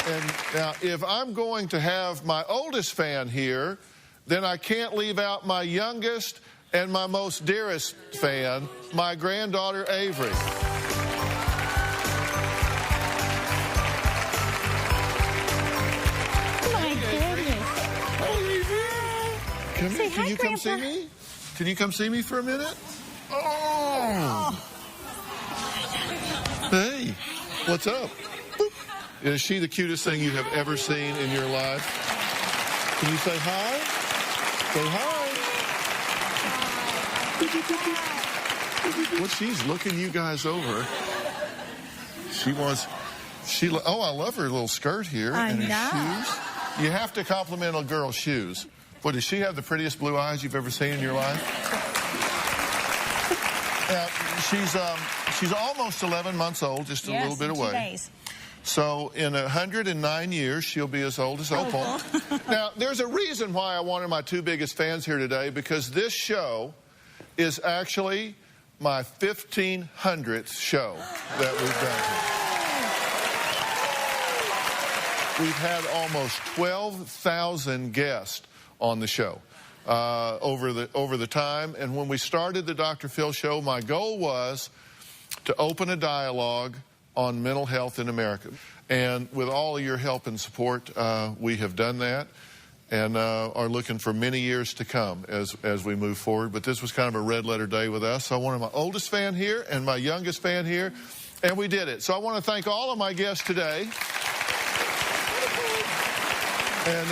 And now, if I'm going to have my oldest fan here, then I can't leave out my youngest and my most dearest fan, my granddaughter, Avery. My goodness. Come Say here. Can hi, you come Grandpa. see me? Can you come see me for a minute? Oh. Hey, what's up? Boop. Is she the cutest thing you have ever seen in your life? Can you say hi? Say hi. Well, she's looking you guys over. Oh, I love her little skirt here. I and her know. shoes. You have to compliment a girl's shoes. Boy, does she have the prettiest blue eyes you've ever seen in your life? She's almost 11 months old, just a little bit away. 2 days. So in 109 years, she'll be as old as Opal. Now, there's a reason why I wanted my two biggest fans here today, because this show is actually my 1,500th show that we've done here. We've had almost 12,000 guests on the show over the time. And when we started the Dr. Phill Show, my goal was to open a dialogue on mental health in America. And with all of your help and support, we have done that and are looking for many years to come as we move forward. But this was kind of a red letter day with us. So I wanted my oldest fan here and my youngest fan here, and we did it. So I want to thank all of my guests today. And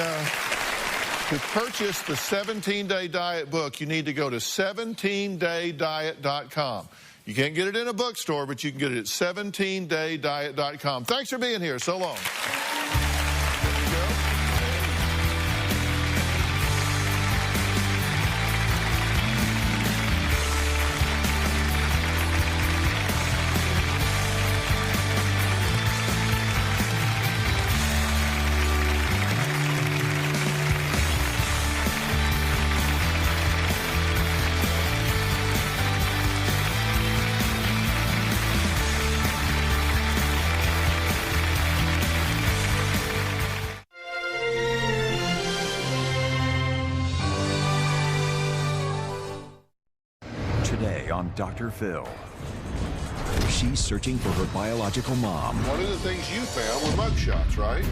to purchase the 17-Day Diet book, you need to go to 17daydiet.com. You can't get it in a bookstore, but you can get it at 17daydiet.com. Thanks for being here. So long. Today on Dr. Phill. She's searching for her biological mom. One of the things you found were mugshots, right?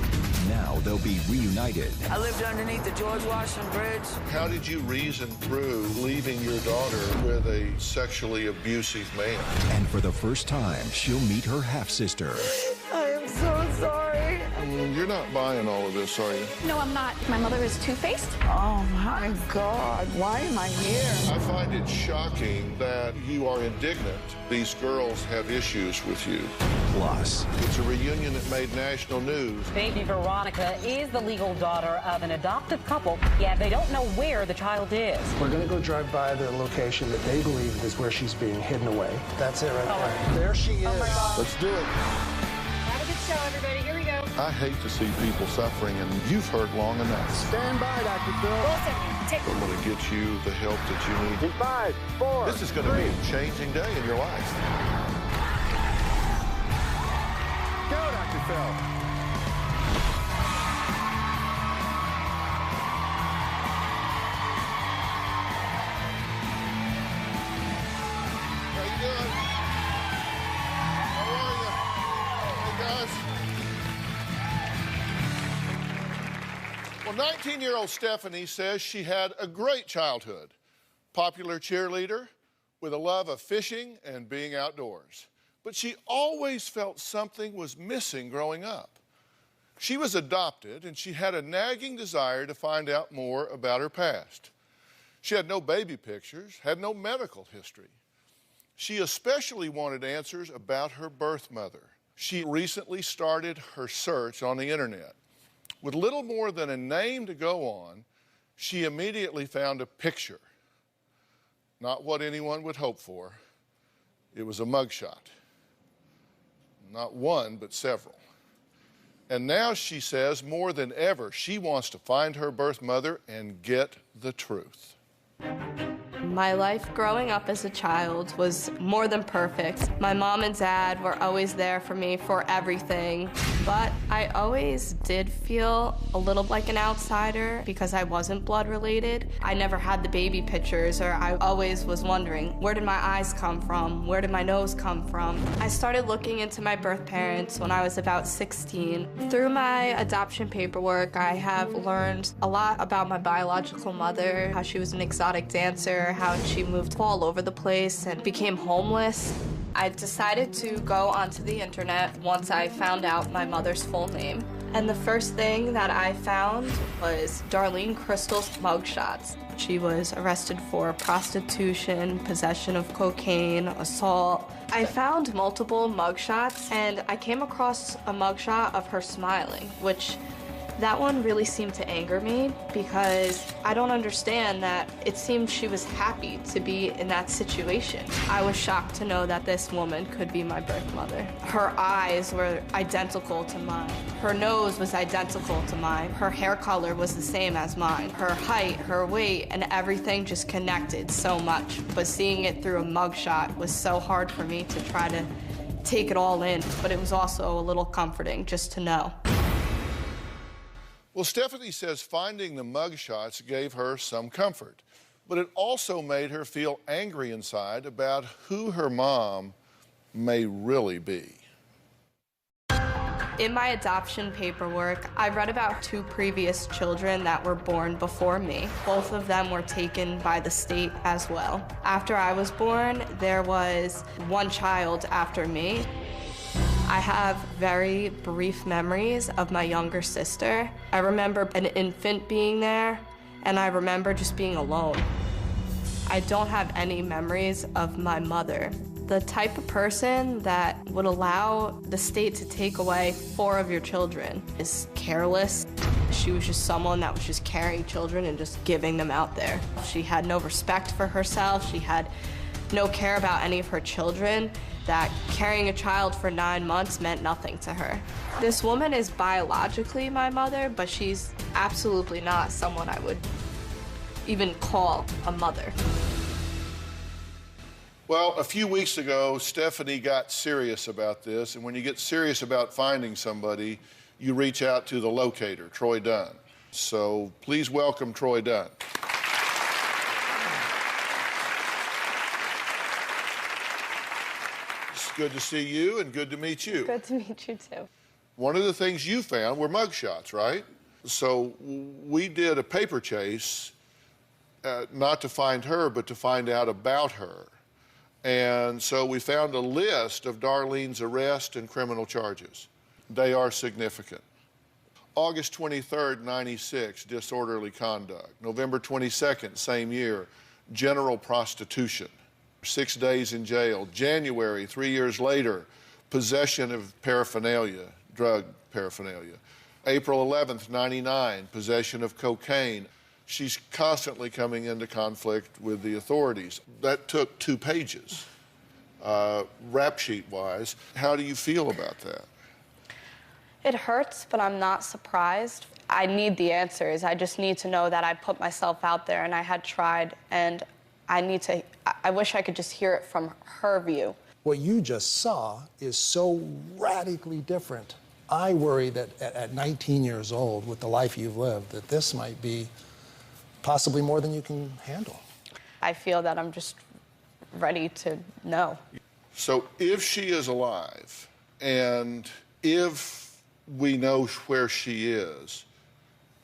Now they'll be reunited. I lived underneath the George Washington Bridge. How did you reason through leaving your daughter with a sexually abusive man? And for the first time, she'll meet her half-sister. I am so sorry. You're not buying all of this, are you? No, I'm not. My mother is two-faced. Oh, my God. Why am I here? I find it shocking that you are indignant these girls have issues with you. Plus, it's a reunion that made national news. Baby Veronica is the legal daughter of an adoptive couple, yet they don't know where the child is. We're going to go drive by the location that they believe is where she's being hidden away. That's it right there. There she is. Oh my God. Let's do it. Have a good show, everybody. Here we go. I hate to see people suffering, and you've heard long enough. Stand by, Dr. Phill. Wilson, take I'm going to get you the help that you need. In 5, 4, This is going to be a changing day in your life. Go, Dr. Phill. How you doing? How are you? Hey, guys. Well, 19-year-old Stephanie says she had a great childhood. Popular cheerleader with a love of fishing and being outdoors. But she always felt something was missing growing up. She was adopted, and she had a nagging desire to find out more about her past. She had no baby pictures, had no medical history. She especially wanted answers about her birth mother. She recently started her search on the internet. With little more than a name to go on, she immediately found a picture. Not what anyone would hope for. It was a mugshot. Not one, but several. And now she says more than ever, she wants to find her birth mother and get the truth. My life growing up as a child was more than perfect. My mom and dad were always there for me for everything. But I always did feel a little like an outsider because I wasn't blood related. I never had the baby pictures, or I always was wondering, where did my eyes come from? Where did my nose come from? I started looking into my birth parents when I was about 16. Through my adoption paperwork, I have learned a lot about my biological mother, how she was an exotic dancer, how she moved all over the place and became homeless. I decided to go onto the internet once I found out my mother's full name. And the first thing that I found was Darlene Crystal's mugshots. She was arrested for prostitution, possession of cocaine, assault. I found multiple mugshots, and I came across a mugshot of her smiling, which that one really seemed to anger me because I don't understand that it seemed she was happy to be in that situation. I was shocked to know that this woman could be my birth mother. Her eyes were identical to mine. Her nose was identical to mine. Her hair color was the same as mine. Her height, her weight, and everything just connected so much. But seeing it through a mugshot was so hard for me to try to take it all in, but it was also a little comforting just to know. Well, Stephanie says finding the mugshots gave her some comfort, but it also made her feel angry inside about who her mom may really be. In my adoption paperwork, I read about 2 previous children that were born before me. Both of them were taken by the state as well. After I was born, there was 1 child after me. I have very brief memories of my younger sister. I remember an infant being there, and I remember just being alone. I don't have any memories of my mother. The type of person that would allow the state to take away 4 of your children is careless. She was just someone that was just carrying children and just giving them out there. She had no respect for herself. She had no care about any of her children. That carrying a child for 9 months meant nothing to her. This woman is biologically my mother, but she's absolutely not someone I would even call a mother. Well, a few weeks ago, Stephanie got serious about this, and when you get serious about finding somebody, you reach out to the locator, Troy Dunn. So please welcome Troy Dunn. It's good to see you and good to meet you. Good to meet you too. One of the things you found were mugshots, right? So we did a paper chase, not to find her, but to find out about her. And so we found a list of Darlene's arrest and criminal charges. They are significant. August 23rd, 96, disorderly conduct. November 22nd, same year, general prostitution. 6 days in jail. January, 3 years later, possession of paraphernalia, drug paraphernalia. April 11th, 99, possession of cocaine. She's constantly coming into conflict with the authorities. That took 2 pages, rap sheet-wise. How do you feel about that? It hurts, but I'm not surprised. I need the answers. I just need to know that I put myself out there and I had tried, and I wish I could just hear it from her view. What you just saw is so radically different. I worry that at 19 years old, with the life you've lived, that this might be possibly more than you can handle. I feel that I'm just ready to know. So if she is alive, and if we know where she is,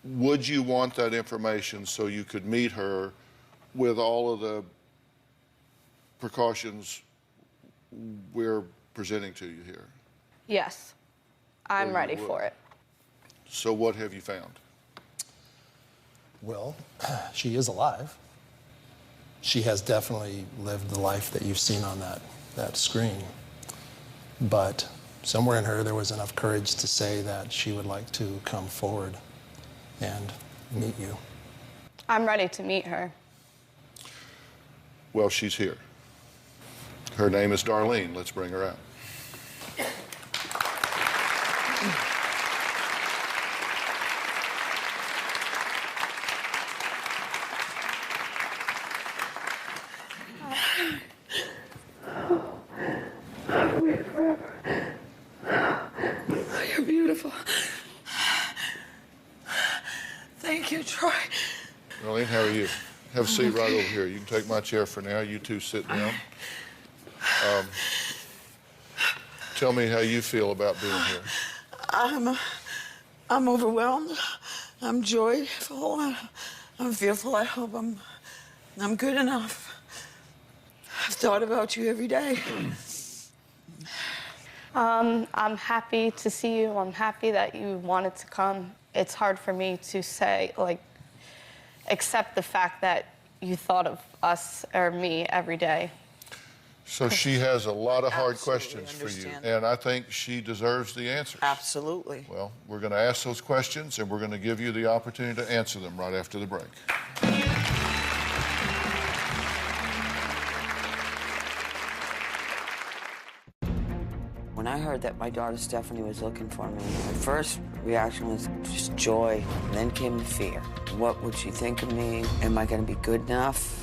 would you want that information so you could meet her with all of the precautions we're presenting to you here? Yes, I'm ready for it. So what have you found? Well, she is alive. She has definitely lived the life that you've seen on that screen. But somewhere in her, there was enough courage to say that she would like to come forward and meet you. I'm ready to meet her. Well, she's here. Her name is Darlene. Let's bring her out. Wait forever. You're beautiful. Thank you, Troy. Darlene, how are you? Have a seat right over here. You can take my chair for now. You two sit down. Tell me how you feel about being here. I'm overwhelmed. I'm joyful. I'm fearful. I hope I'm good enough. I've thought about you every day. I'm happy to see you. I'm happy that you wanted to come. It's hard for me to say, like, accept the fact that you thought of us or me every day. So she has a lot of hard questions for you, and I think she deserves the answers. Absolutely. Well, we're going to ask those questions, and we're going to give you the opportunity to answer them right after the break. When I heard that my daughter Stephanie was looking for me, my first reaction was just joy, and then came the fear. What would she think of me? Am I going to be good enough?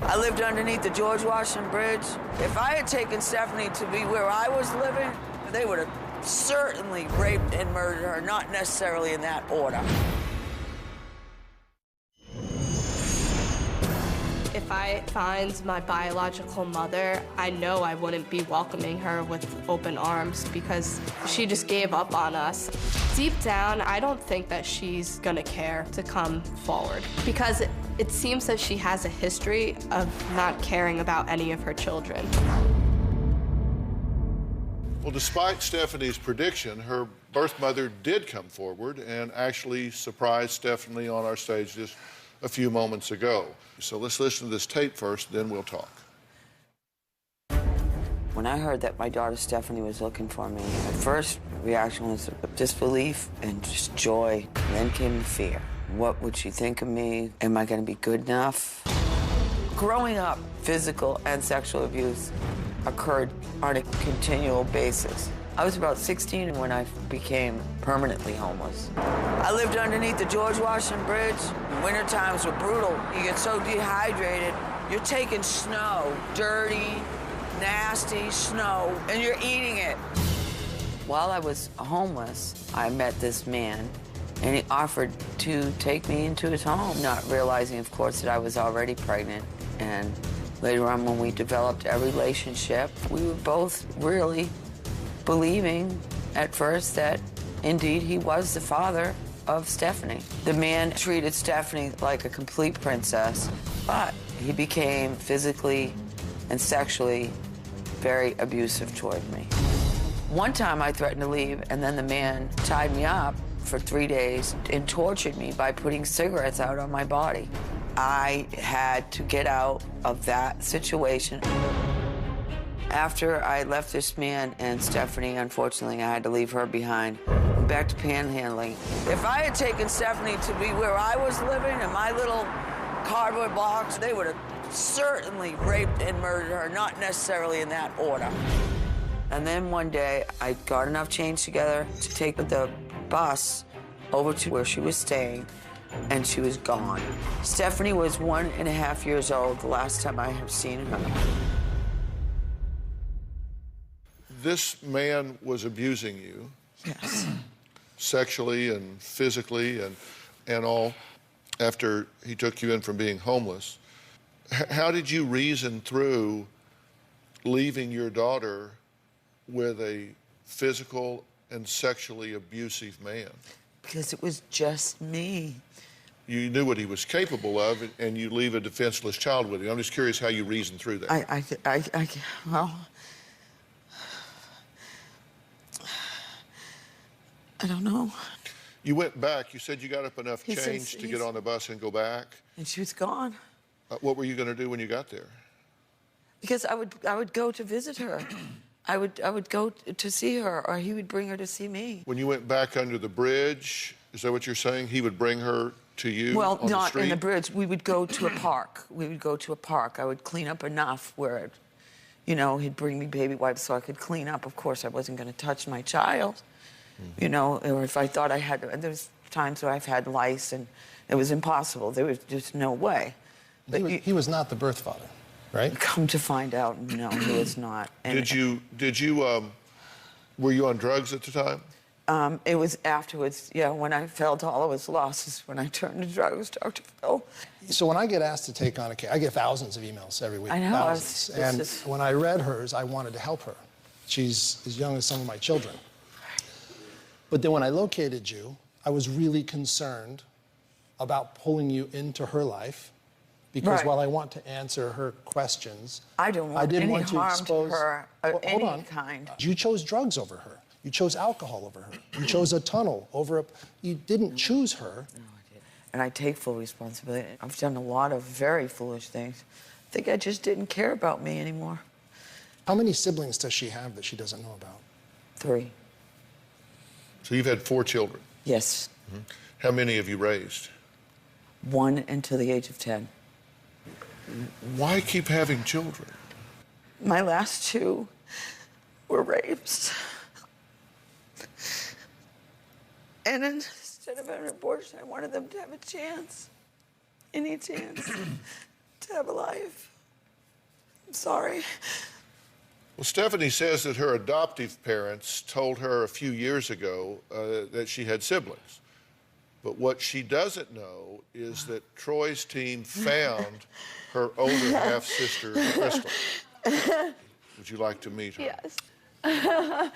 I lived underneath the George Washington Bridge. If I had taken Stephanie to be where I was living, they would have certainly raped and murdered her, not necessarily in that order. If I find my biological mother, I know I wouldn't be welcoming her with open arms because she just gave up on us. Deep down, I don't think that she's gonna care to come forward because it seems that she has a history of not caring about any of her children. Well, despite Stephanie's prediction, her birth mother did come forward and actually surprised Stephanie on our stage just a few moments ago. So let's listen to this tape first, then we'll talk. When I heard that my daughter Stephanie was looking for me, my first reaction was disbelief and just joy, and then came the fear. What would she think of me? Am I going to be good enough? Growing up, physical and sexual abuse occurred on a continual basis. I was about 16 when I became permanently homeless. I lived underneath the George Washington Bridge. Winter times were brutal. You get so dehydrated, you're taking snow, dirty, nasty snow, and you're eating it. While I was homeless, I met this man, and he offered to take me into his home, not realizing, of course, that I was already pregnant. And later on, when we developed a relationship, we were both really believing at first that indeed he was the father of Stephanie. The man treated Stephanie like a complete princess, but he became physically and sexually very abusive toward me. One time I threatened to leave, and then the man tied me up for 3 days and tortured me by putting cigarettes out on my body. I had to get out of that situation. After I left this man and Stephanie, unfortunately, I had to leave her behind. Back to panhandling. If I had taken Stephanie to be where I was living in my little cardboard box, they would have certainly raped and murdered her, not necessarily in that order. And then one day, I got enough change together to take the bus over to where she was staying, and she was gone. Stephanie was 1.5 years old the last time I have seen her. This man was abusing you. Yes. Sexually and physically and all after he took you in from being homeless. How did you reason through leaving your daughter with a physical and sexually abusive man? Because it was just me. You knew what he was capable of, and you leave a defenseless child with him. I'm just curious how you reasoned through that. Well, I don't know. You went back. You said you got up enough change to get on the bus and go back. And she was gone. What were you going to do when you got there? Because I would go to visit her. I would go to see her, or he would bring her to see me. When you went back under the bridge, is that what you're saying? He would bring her to you well, on not the street? in the bridge. We would go to a park. We would go to a park. I would clean up enough where, you know, he'd bring me baby wipes so I could clean up. Of course, I wasn't going to touch my child. You know, or if I thought I had, there's times where I've had lice and it was impossible. There was just no way. But he was not the birth father, right? Come to find out, no, he was not. And were you on drugs at the time? It was afterwards, yeah, when I felt all of his losses, when I turned to drugs, Dr. Phill. So when I get asked to take on a case, I get thousands of emails every week. I know. Thousands. When I read hers, I wanted to help her. She's as young as some of my children. But then when I located you, I was really concerned about pulling you into her life Because Right. while I want to answer her questions, I don't want didn't any want to harm expose to her of Hold any on. kind. You chose drugs over her. You chose alcohol over her. You chose a tunnel over a... You didn't choose her. And I take full responsibility. I've done a lot of very foolish things. I think I just didn't care about me anymore. How many siblings does she have that she doesn't know about? 3. So you've had 4 children? Yes. How many have you raised? 1 until the age of 10. Why keep having children? My last 2 were rapes. And instead of having an abortion, I wanted them to have a chance. Any chance to have a life. I'm sorry. Well, Stephanie says that her adoptive parents told her a few years ago that she had siblings. But what she doesn't know is that Troy's team found her older half-sister, Crystal. Would you like to meet her? Yes. And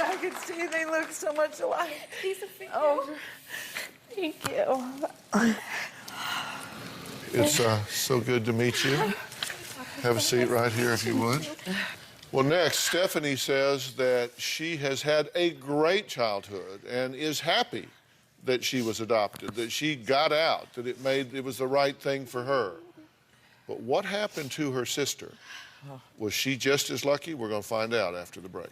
I can see they look so much alike. Lisa, thank you. Oh, thank you. It's so good to meet you. Have a seat right here if you would. Well, next, Stephanie says that she has had a great childhood and is happy that she was adopted, that she got out, that it was the right thing for her. But what happened to her sister? Was she just as lucky? We're going to find out after the break.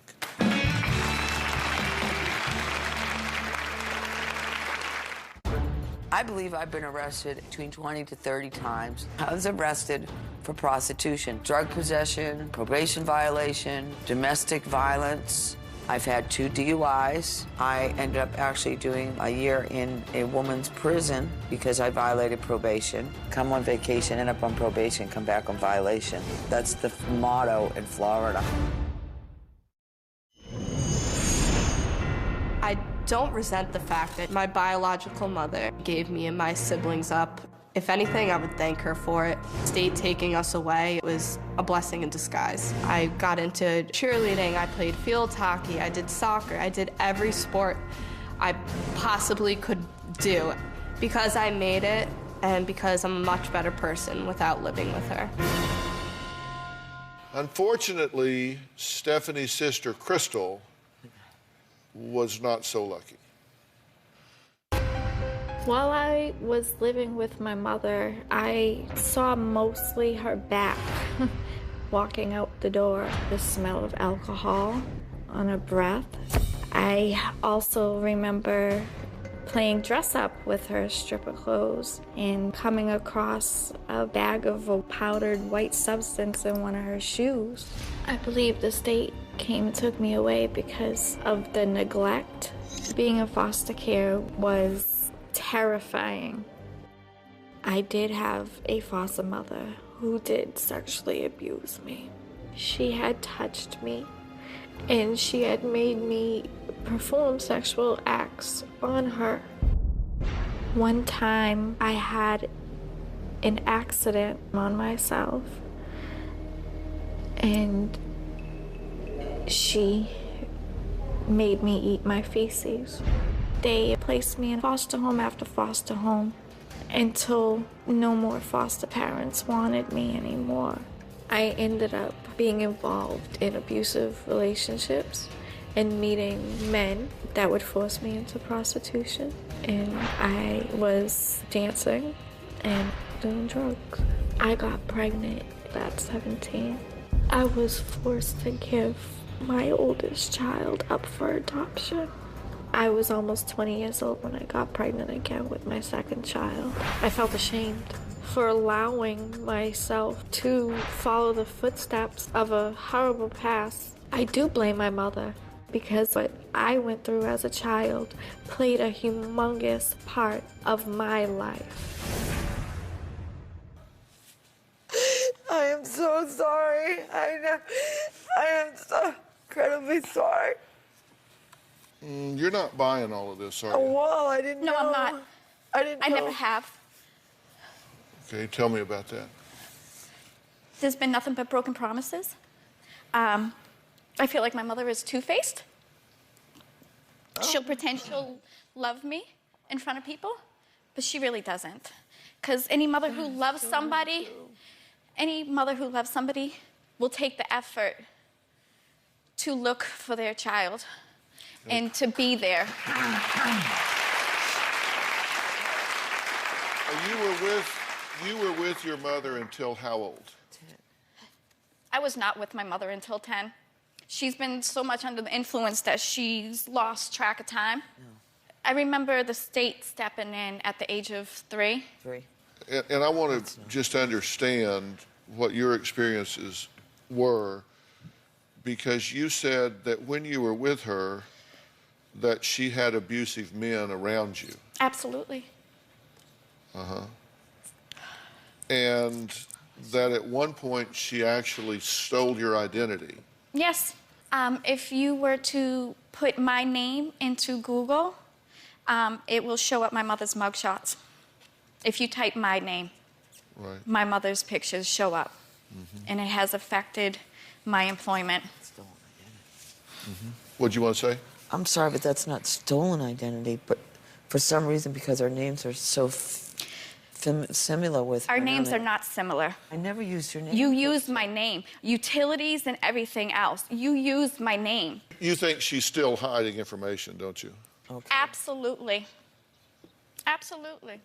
I believe I've been arrested between 20 to 30 times. I was arrested for prostitution, drug possession, probation violation, domestic violence. I've had 2 DUIs. I ended up actually doing a year in a woman's prison because I violated probation. Come on vacation, end up on probation, come back on violation. That's the motto in Florida. I don't resent the fact that my biological mother gave me and my siblings up. If anything, I would thank her for it. State taking us away was a blessing in disguise. I got into cheerleading, I played field hockey, I did soccer, I did every sport I possibly could do because I made it and because I'm a much better person without living with her. Unfortunately, Stephanie's sister, Crystal, was not so lucky. While I was living with my mother, I saw mostly her back walking out the door, the smell of alcohol on her breath. I also remember playing dress up with her stripper clothes and coming across a bag of a powdered white substance in one of her shoes. I believe the state came and took me away because of the neglect. Being in foster care was terrifying. I did have a foster mother who did sexually abuse me. She had touched me and she had made me perform sexual acts on her. One time I had an accident on myself and she made me eat my feces. They placed me in foster home after foster home until no more foster parents wanted me anymore. I ended up being involved in abusive relationships and meeting men that would force me into prostitution. And I was dancing and doing drugs. I got pregnant at 17. I was forced to give my oldest child up for adoption. I was almost 20 years old when I got pregnant again with my second child. I felt ashamed for allowing myself to follow the footsteps of a horrible past. I do blame my mother because what I went through as a child played a humongous part of my life. I am so sorry. I am so incredibly sorry. You're not buying all of this, are you? Well, I didn't know. No, I'm not. I never have. Okay, tell me about that. There's been nothing but broken promises. I feel like my mother is two-faced. She'll pretend she'll love me in front of people, but she really doesn't. Because any mother who loves somebody, will take the effort to look for their child and to be there. You were with your mother until how old? I was not with my mother until 10. She's been so much under the influence that she's lost track of time. I remember the state stepping in at the age of 3. And I want to just understand what your experiences were, because you said that when you were with her, that she had abusive men around you. Absolutely. And that at one point she actually stole your identity. Yes. If you were to put my name into Google, it will show up my mother's mugshots. If you type my name, my mother's pictures show up. And it has affected my employment. What'd you want to say? I'm sorry, but that's not stolen identity, but for some reason, because our names are so similar with... Our names are not similar. I never used your name. You used my name. Utilities and everything else. You used my name. You think she's still hiding information, don't you? Okay. Absolutely. Absolutely.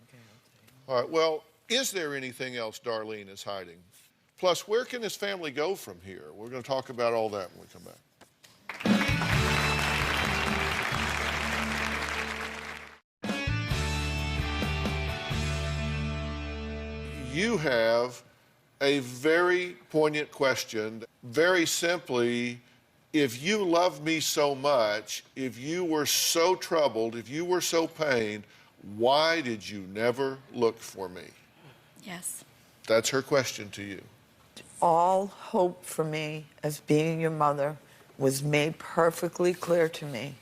All right, well, is there anything else Darlene is hiding? Plus, where can this family go from here? We're going to talk about all that when we come back. You have a very poignant question. Very simply, if you love me so much, if you were so troubled, if you were so pained, why did you never look for me? Yes. That's her question to you. All hope for me as being your mother was made perfectly clear to me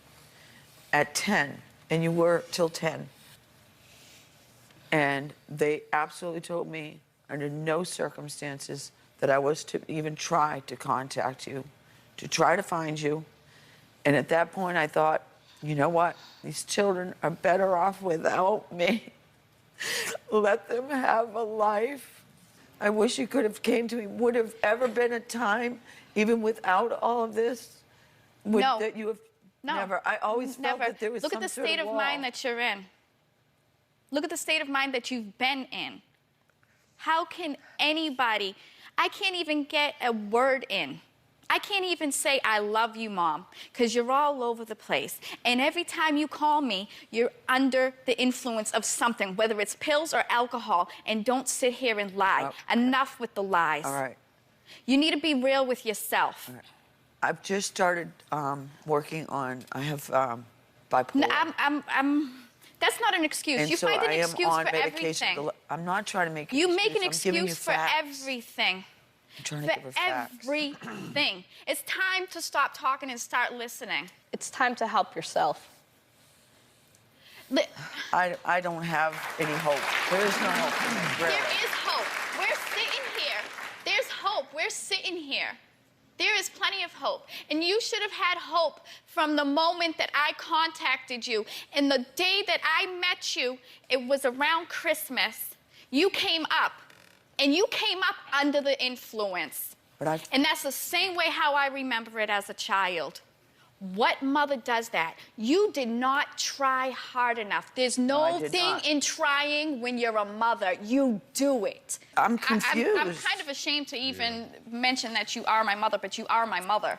at 10, and you were till 10. And they absolutely told me under no circumstances that I was to even try to contact you, to try to find you. And at that point I thought, you know what? These children are better off without me. Let them have a life. I wish you could have came to me. Would have ever been a time, even without all of this, No. that you have never. I always felt that there was Look some at the sort state of wall. mind that you're in. Look at the state of mind that you've been in. How can anybody, I can't even get a word in. I can't even say, I love you, Mom, because you're all over the place. And every time you call me, you're under the influence of something, whether it's pills or alcohol, and don't sit here and lie. Enough with the lies. All right. You need to be real with yourself. All right. I've just started working on, I have bipolar. No, that's not an excuse. And you so find an I am excuse on for medication. everything. I'm not trying to make an You excuse. make an I'm giving you excuse for facts. everything. I'm trying to For give her facts. everything. It's time to stop talking and start listening. It's time to help yourself. I don't have any hope. There is no hope. There is hope. We're sitting here. There's hope. We're sitting here. There is plenty of hope. And you should have had hope from the moment that I contacted you. And the day that I met you, it was around Christmas. You came up. And you came up under the influence. And that's the same way how I remember it as a child. What mother does that? You did not try hard enough. There's no thing in trying when you're a mother. You do it. I'm confused. I'm kind of ashamed to even mention that you are my mother, but you are my mother.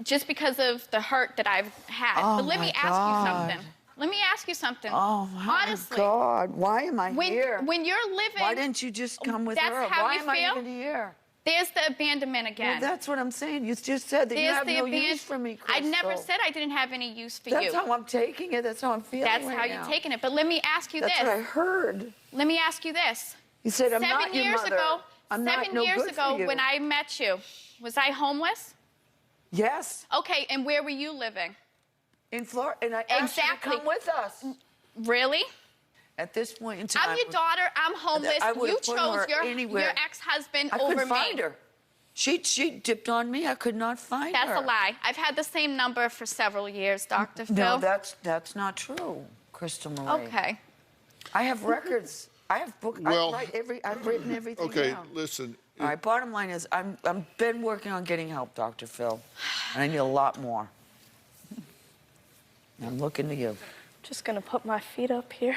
Just because of the hurt that I've had. Oh, but let me my ask you God. something. Let me ask you something. Oh, my Honestly, God. Why am I when, here? When you're living... Why didn't you just come with that's her? How Why you am feel? I even here? There's the abandonment again. Well, that's what I'm saying. You just said that you have no use for me, I never Crystal. said I didn't have any use for That's you. how I'm taking it. That's how I'm feeling That's right how now. you're taking it. But let me ask you That's this. what I heard. Let me ask you this. You said, I'm 7 not your years mother. ago, I'm not 7 no years good ago for you. when I met you, was I homeless? Yes. Okay, and where were you living? In Florida, and I asked you to come with us. Really? At this point in time, I'm your daughter. I'm homeless. I would You have put chose her your anywhere. ex-husband I over couldn't me. find her. She dipped on me. I could not find her. That's a lie. I've had the same number for several years, Dr. Phill. No, that's not true, Crystal Marie. Okay. I have records. I have books. Well, I've written everything okay, down. listen. All right, bottom line is I'm been working on getting help, Dr. Phill, and I need a lot more. I'm looking to you. Just gonna put my feet up here.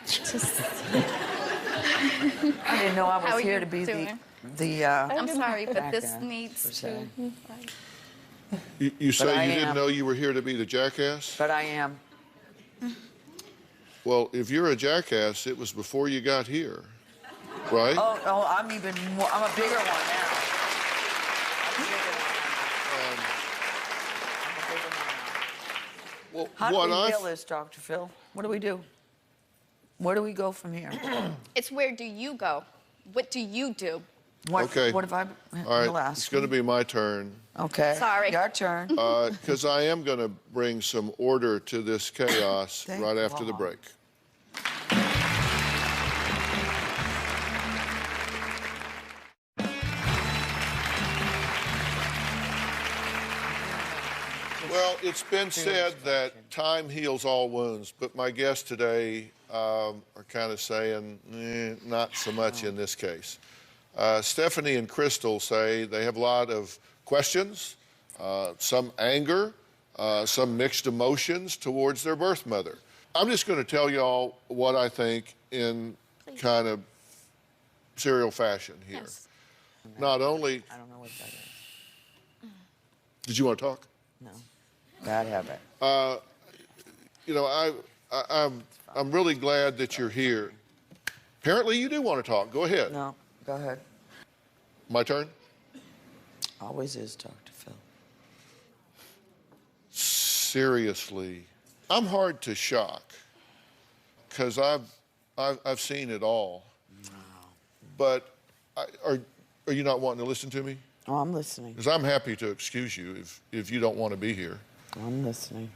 Just. I didn't know I How was are here you to be doing? the I'm sorry, but this jackass, needs per to. se. You say I you didn't am. know you were here to be the jackass? But I am. Well, if you're a jackass, it was before you got here, right? Oh, I'm even more. I'm a bigger one now. Well, How do what we I heal this, Dr. Phill? What do we do? Where do we go from here? It's where do you go? What do you do? Okay. What if I? All right, it's going to be my turn. Okay. Sorry. Your turn. Because I am going to bring some order to this chaos Thank right after the God. break. Well, it's been said that time heals all wounds, but my guests today are kind of saying, not so much in this case. Stephanie and Crystal say they have a lot of questions, some anger, some mixed emotions towards their birth mother. I'm just going to tell y'all what I think in kind of serial fashion here. Yes. Not only... I don't know what that is. Did you want to talk? No. Bad habit. You know, I'm really glad that you're here. Apparently you do want to talk. Go ahead. No, go ahead. My turn? Always is, Dr. Phill. Seriously, I'm hard to shock because I've seen it all. But are you not wanting to listen to me? Oh, I'm listening. Because I'm happy to excuse you if you don't want to be here. I'm listening.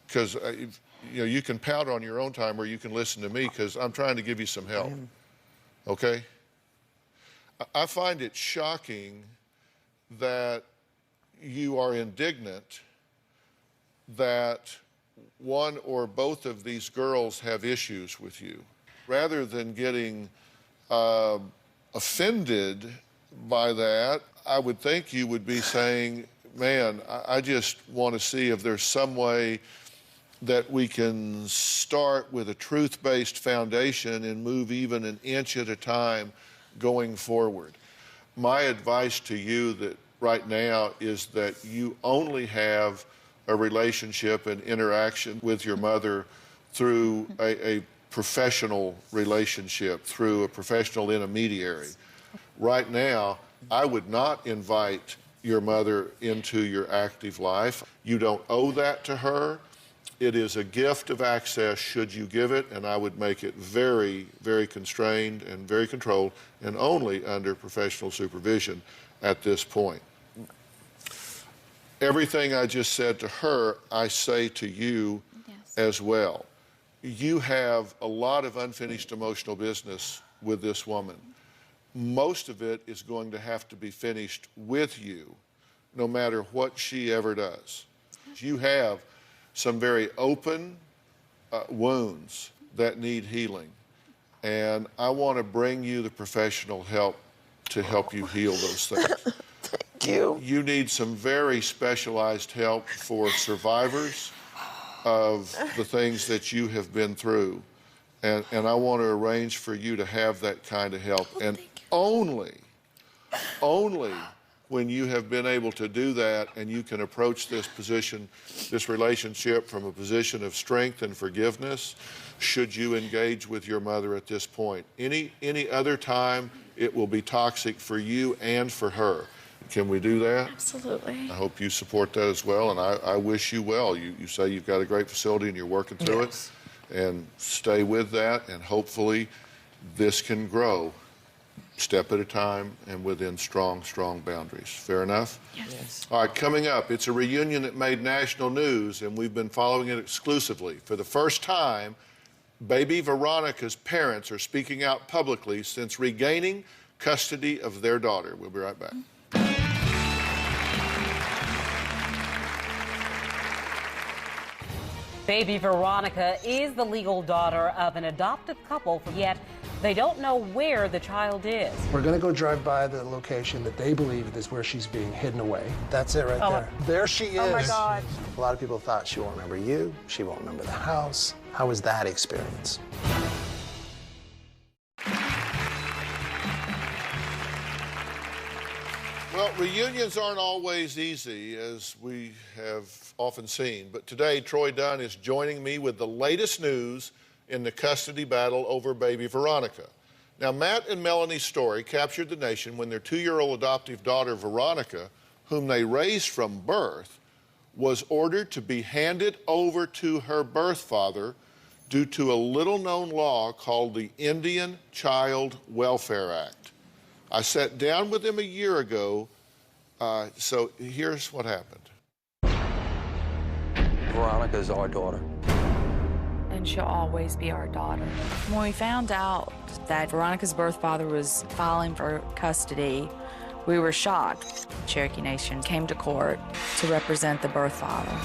Because you know, you can pout on your own time or you can listen to me because I'm trying to give you some help. Okay? I find it shocking that you are indignant that one or both of these girls have issues with you. Rather than getting offended by that, I would think you would be saying, man, I just want to see if there's some way that we can start with a truth-based foundation and move even an inch at a time going forward. My advice to you that right now is that you only have a relationship and interaction with your mother through a professional relationship, through a professional intermediary. Right now, I would not invite your mother into your active life. You don't owe that to her. It is a gift of access should you give it, and I would make it very, very constrained and very controlled and only under professional supervision at this point. Everything I just said to her, I say to you as well. You have a lot of unfinished emotional business with this woman. Most of it is going to have to be finished with you, no matter what she ever does. You have some very open wounds that need healing, and I want to bring you the professional help to help you heal those things. Thank you. You need some very specialized help for survivors of the things that you have been through, and I want to arrange for you to have that kind of help, and only when you have been able to do that and you can approach this position, this relationship from a position of strength and forgiveness, should you engage with your mother at this point. Any other time, it will be toxic for you and for her. Can we do that? Absolutely. I hope you support that as well, and I wish you well. You say you've got a great facility and you're working through it, and stay with that, and hopefully this can grow step at a time and within strong, strong boundaries. Fair enough? Yes. All right, coming up, it's a reunion that made national news, and we've been following it exclusively. For the first time, baby Veronica's parents are speaking out publicly since regaining custody of their daughter. We'll be right back. Baby Veronica is the legal daughter of an adoptive couple, yet they don't know where the child is. We're going to go drive by the location that they believe is where she's being hidden away. That's it right there. There she is. Oh my God. A lot of people thought she won't remember you, she won't remember the house. How was that experience? Well, reunions aren't always easy, as we have often seen. But today, Troy Dunn is joining me with the latest news in the custody battle over baby Veronica. Now, Matt and Melanie's story captured the nation when their 2-year-old adoptive daughter, Veronica, whom they raised from birth, was ordered to be handed over to her birth father due to a little-known law called the Indian Child Welfare Act. I sat down with him a year ago, so here's what happened. Veronica's our daughter. And she'll always be our daughter. When we found out that Veronica's birth father was filing for custody, we were shocked. Cherokee Nation came to court to represent the birth father.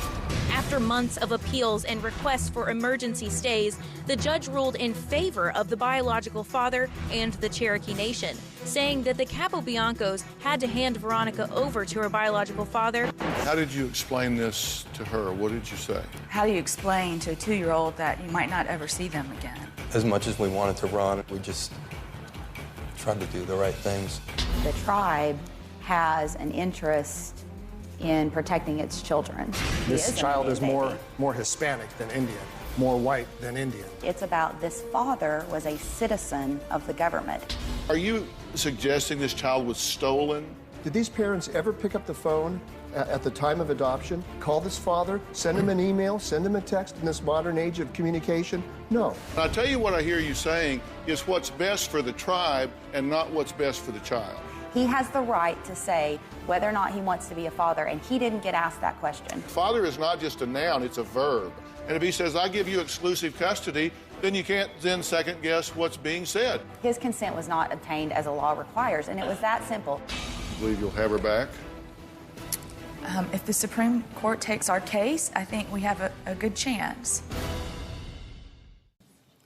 After months of appeals and requests for emergency stays, the judge ruled in favor of the biological father and the Cherokee Nation, saying that the Capobiancos had to hand Veronica over to her biological father. How did you explain this to her? What did you say? How do you explain to a 2-year-old that you might not ever see them again? As much as we wanted to run, we just tried to do the right things. The tribe has an interest in protecting its children. This child is more Hispanic than Indian, more white than Indian. It's about this father was a citizen of the government. Are you suggesting this child was stolen? Did these parents ever pick up the phone at the time of adoption, call this father, send him an email, send him a text in this modern age of communication? No. I'll tell you what I hear you saying is what's best for the tribe and not what's best for the child. He has the right to say whether or not he wants to be a father, and he didn't get asked that question. Father is not just a noun, it's a verb. And if he says, I give you exclusive custody, then you can't then second guess what's being said. His consent was not obtained as the law requires, and it was that simple. I believe you'll have her back? If the Supreme Court takes our case, I think we have a good chance.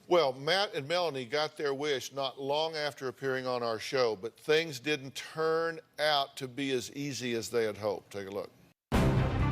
Well, Matt and Melanie got their wish not long after appearing on our show, but things didn't turn out to be as easy as they had hoped. Take a look.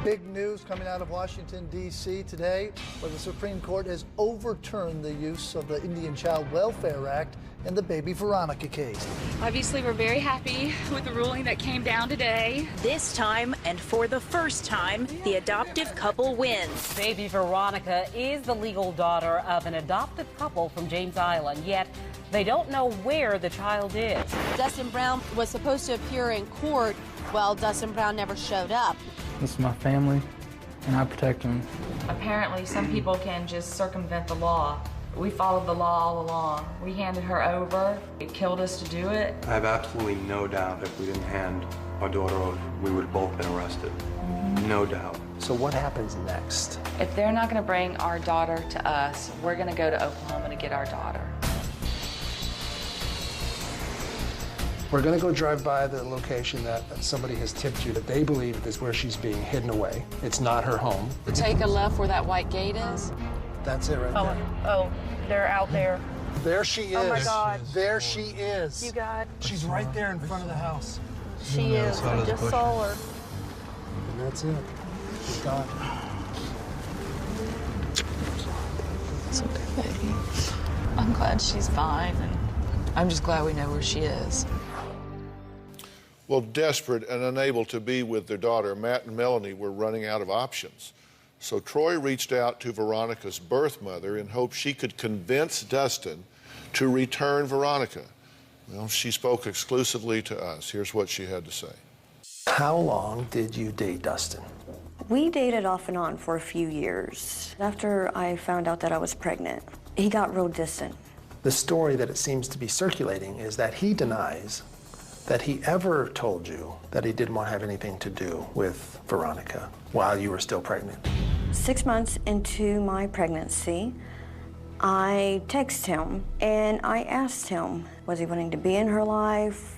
Big news coming out of Washington, D.C. today, where the Supreme Court has overturned the use of the Indian Child Welfare Act in the baby Veronica case. Obviously, we're very happy with the ruling that came down today. This time, and for the first time, the adoptive couple wins. Baby Veronica is the legal daughter of an adoptive couple from James Island, yet they don't know where the child is. Dustin Brown was supposed to appear in court. Well, Dustin Brown never showed up. This is my family, and I protect them. Apparently, some people can just circumvent the law. We followed the law all along. We handed her over. It killed us to do it. I have absolutely no doubt if we didn't hand our daughter over, we would have both been arrested. No doubt. So what happens next? If they're not going to bring our daughter to us, we're going to go to Oklahoma to get our daughter. We're going to go drive by the location that somebody has tipped you that they believe is where she's being hidden away. It's not her home. Take a left where that white gate is. That's it right there. Oh, they're out there. There she is. Oh my God. There she is. You got. She's right there in front of the house. She is. I just saw her. And that's it. She's gone. It's okay, baby. I'm glad she's fine, and I'm just glad we know where she is. Well, desperate and unable to be with their daughter, Matt and Melanie were running out of options. So Troy reached out to Veronica's birth mother in hopes she could convince Dustin to return Veronica. Well, she spoke exclusively to us. Here's what she had to say. How long did you date Dustin? We dated off and on for a few years. After I found out that I was pregnant, he got real distant. The story that it seems to be circulating is that he denies that he ever told you that he didn't want to have anything to do with Veronica while you were still pregnant. 6 months into my pregnancy, I texted him and I asked him, was he wanting to be in her life?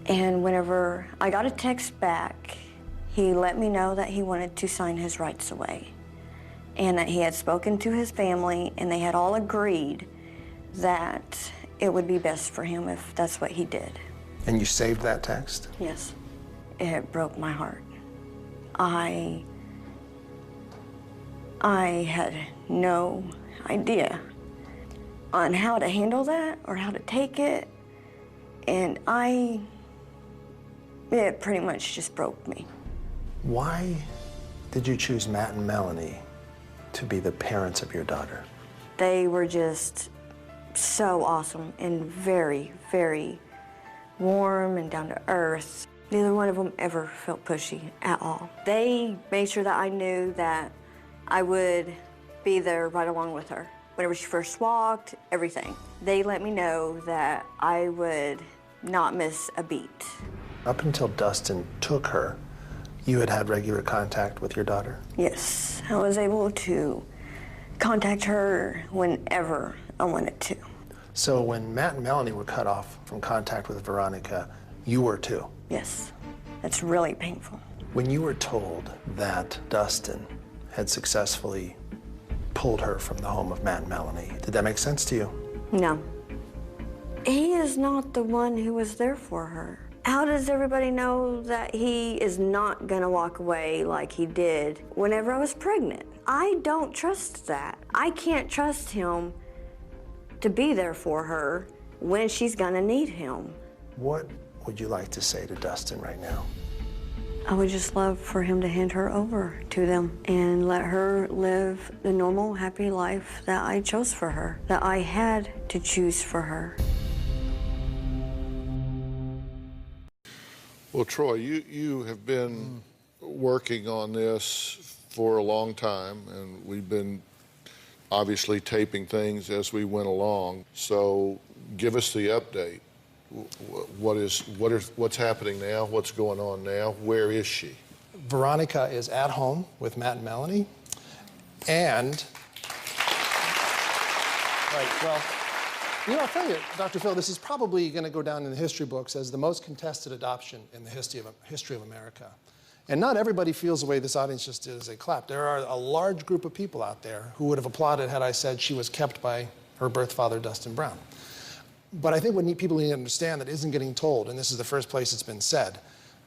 And whenever I got a text back, he let me know that he wanted to sign his rights away. and that he had spoken to his family, and they had all agreed that it would be best for him if that's what he did. And you saved that text? Yes. It broke my heart. I had no idea on how to handle that or how to take it, and it pretty much just broke me. Why did you choose Matt and Melanie to be the parents of your daughter? They were just so awesome and very, very warm and down to earth. Neither one of them ever felt pushy at all. They made sure that I knew that I would be there right along with her. Whenever she first walked, everything. They let me know that I would not miss a beat. Up until Dustin took her, you had had regular contact with your daughter? Yes, I was able to contact her whenever I wanted to. So when Matt and Melanie were cut off from contact with Veronica, you were too? Yes, that's really painful. When you were told that Dustin had successfully pulled her from the home of Matt and Melanie, did that make sense to you? No. He is not the one who was there for her. How does everybody know that he is not gonna walk away like he did whenever I was pregnant? I don't trust that. I can't trust him to be there for her when she's gonna need him. What would you like to say to Dustin right now? I would just love for him to hand her over to them and let her live the normal, happy life that I chose for her, that I had to choose for her. Well, Troy, you have been working on this for a long time, and we've been obviously taping things as we went along. So give us the update. What's happening now? What's going on now? Where is she? Veronica is at home with Matt and Melanie, and I'll tell you, Dr. Phill, this is probably going to go down in the history books as the most contested adoption in the history of America. And not everybody feels the way this audience just did as they clapped. There are a large group of people out there who would have applauded had I said she was kept by her birth father, Dustin Brown. But I think what people need to understand that isn't getting told, and this is the first place it's been said,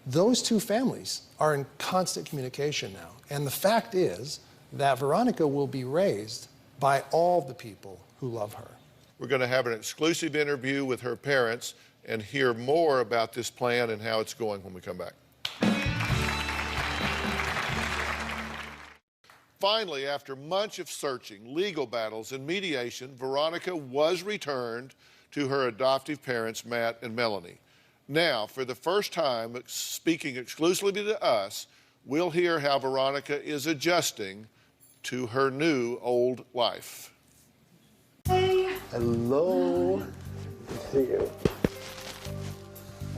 those two families are in constant communication now. And the fact is that Veronica will be raised by all the people who love her. We're going to have an exclusive interview with her parents and hear more about this plan and how it's going when we come back. Finally, after much of searching, legal battles, and mediation, Veronica was returned to her adoptive parents, Matt and Melanie. Now, for the first time, speaking exclusively to us, we'll hear how Veronica is adjusting to her new old life. Hey. Hello. Good to see you.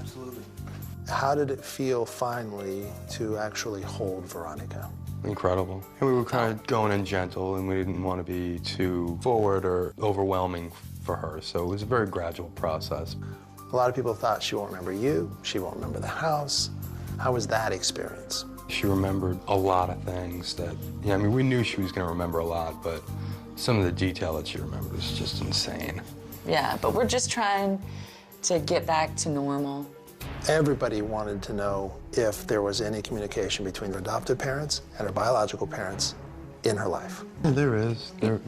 Absolutely. How did it feel finally to actually hold Veronica? Incredible. And we were kind of going in gentle, and we didn't want to be too forward or overwhelming for her, so it was a very gradual process. A lot of people thought she won't remember you, she won't remember the house. How was that experience? She remembered a lot of things that, I mean, we knew she was going to remember a lot, but some of the detail that she remembered was just insane. Yeah, but we're just trying to get back to normal. Everybody wanted to know if there was any communication between her adoptive parents and her biological parents in her life. Yeah, there is. There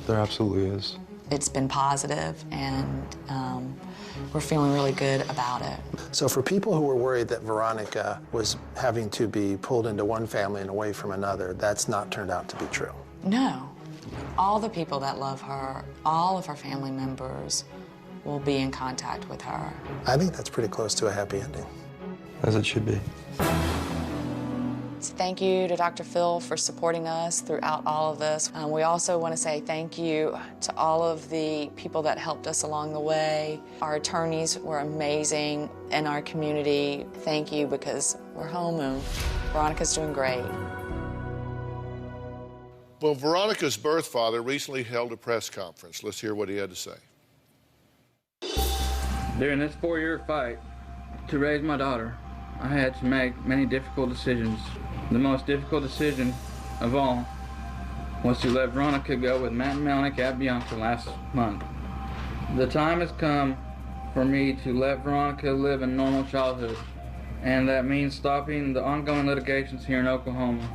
absolutely is. It's been positive, and we're feeling really good about it. So for people who were worried that Veronica was having to be pulled into one family and away from another, that's not turned out to be true. No. All the people that love her, all of her family members will be in contact with her. I think that's pretty close to a happy ending. As it should be. Thank you to Dr. Phill for supporting us throughout all of this. We also want to say thank you to all of the people that helped us along the way. Our attorneys were amazing, and our community, thank you, because we're home and Veronica's doing great. Well, Veronica's birth father recently held a press conference. Let's hear what he had to say. During this 4-year fight to raise my daughter, I had to make many difficult decisions. The most difficult decision of all was to let Veronica go with Matt and Melanie at Bianca last month. The time has come for me to let Veronica live a normal childhood, and that means stopping the ongoing litigations here in Oklahoma.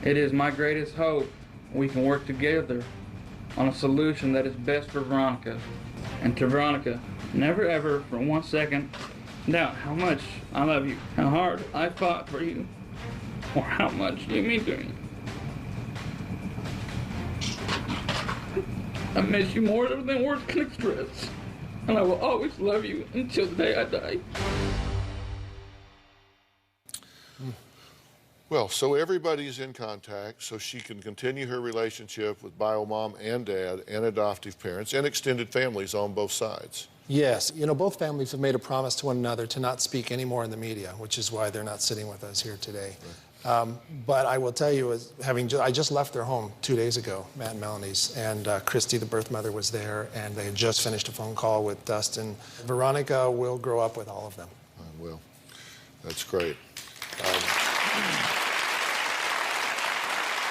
It is my greatest hope we can work together on a solution that is best for Veronica. And to Veronica, never ever for 1 second doubt how much I love you, how hard I fought for you, or how much you mean to me. I miss you more than words can express, and I will always love you until the day I die. Well, so everybody's in contact, so she can continue her relationship with bio mom and dad and adoptive parents and extended families on both sides. Yes, you know, both families have made a promise to one another to not speak anymore in the media, which is why they're not sitting with us here today. Right. But I will tell you, I just left their home 2 days ago, Matt and Melanie's, and Christy, the birth mother, was there, and they had just finished a phone call with Dustin. Veronica will grow up with all of them. I will. That's great.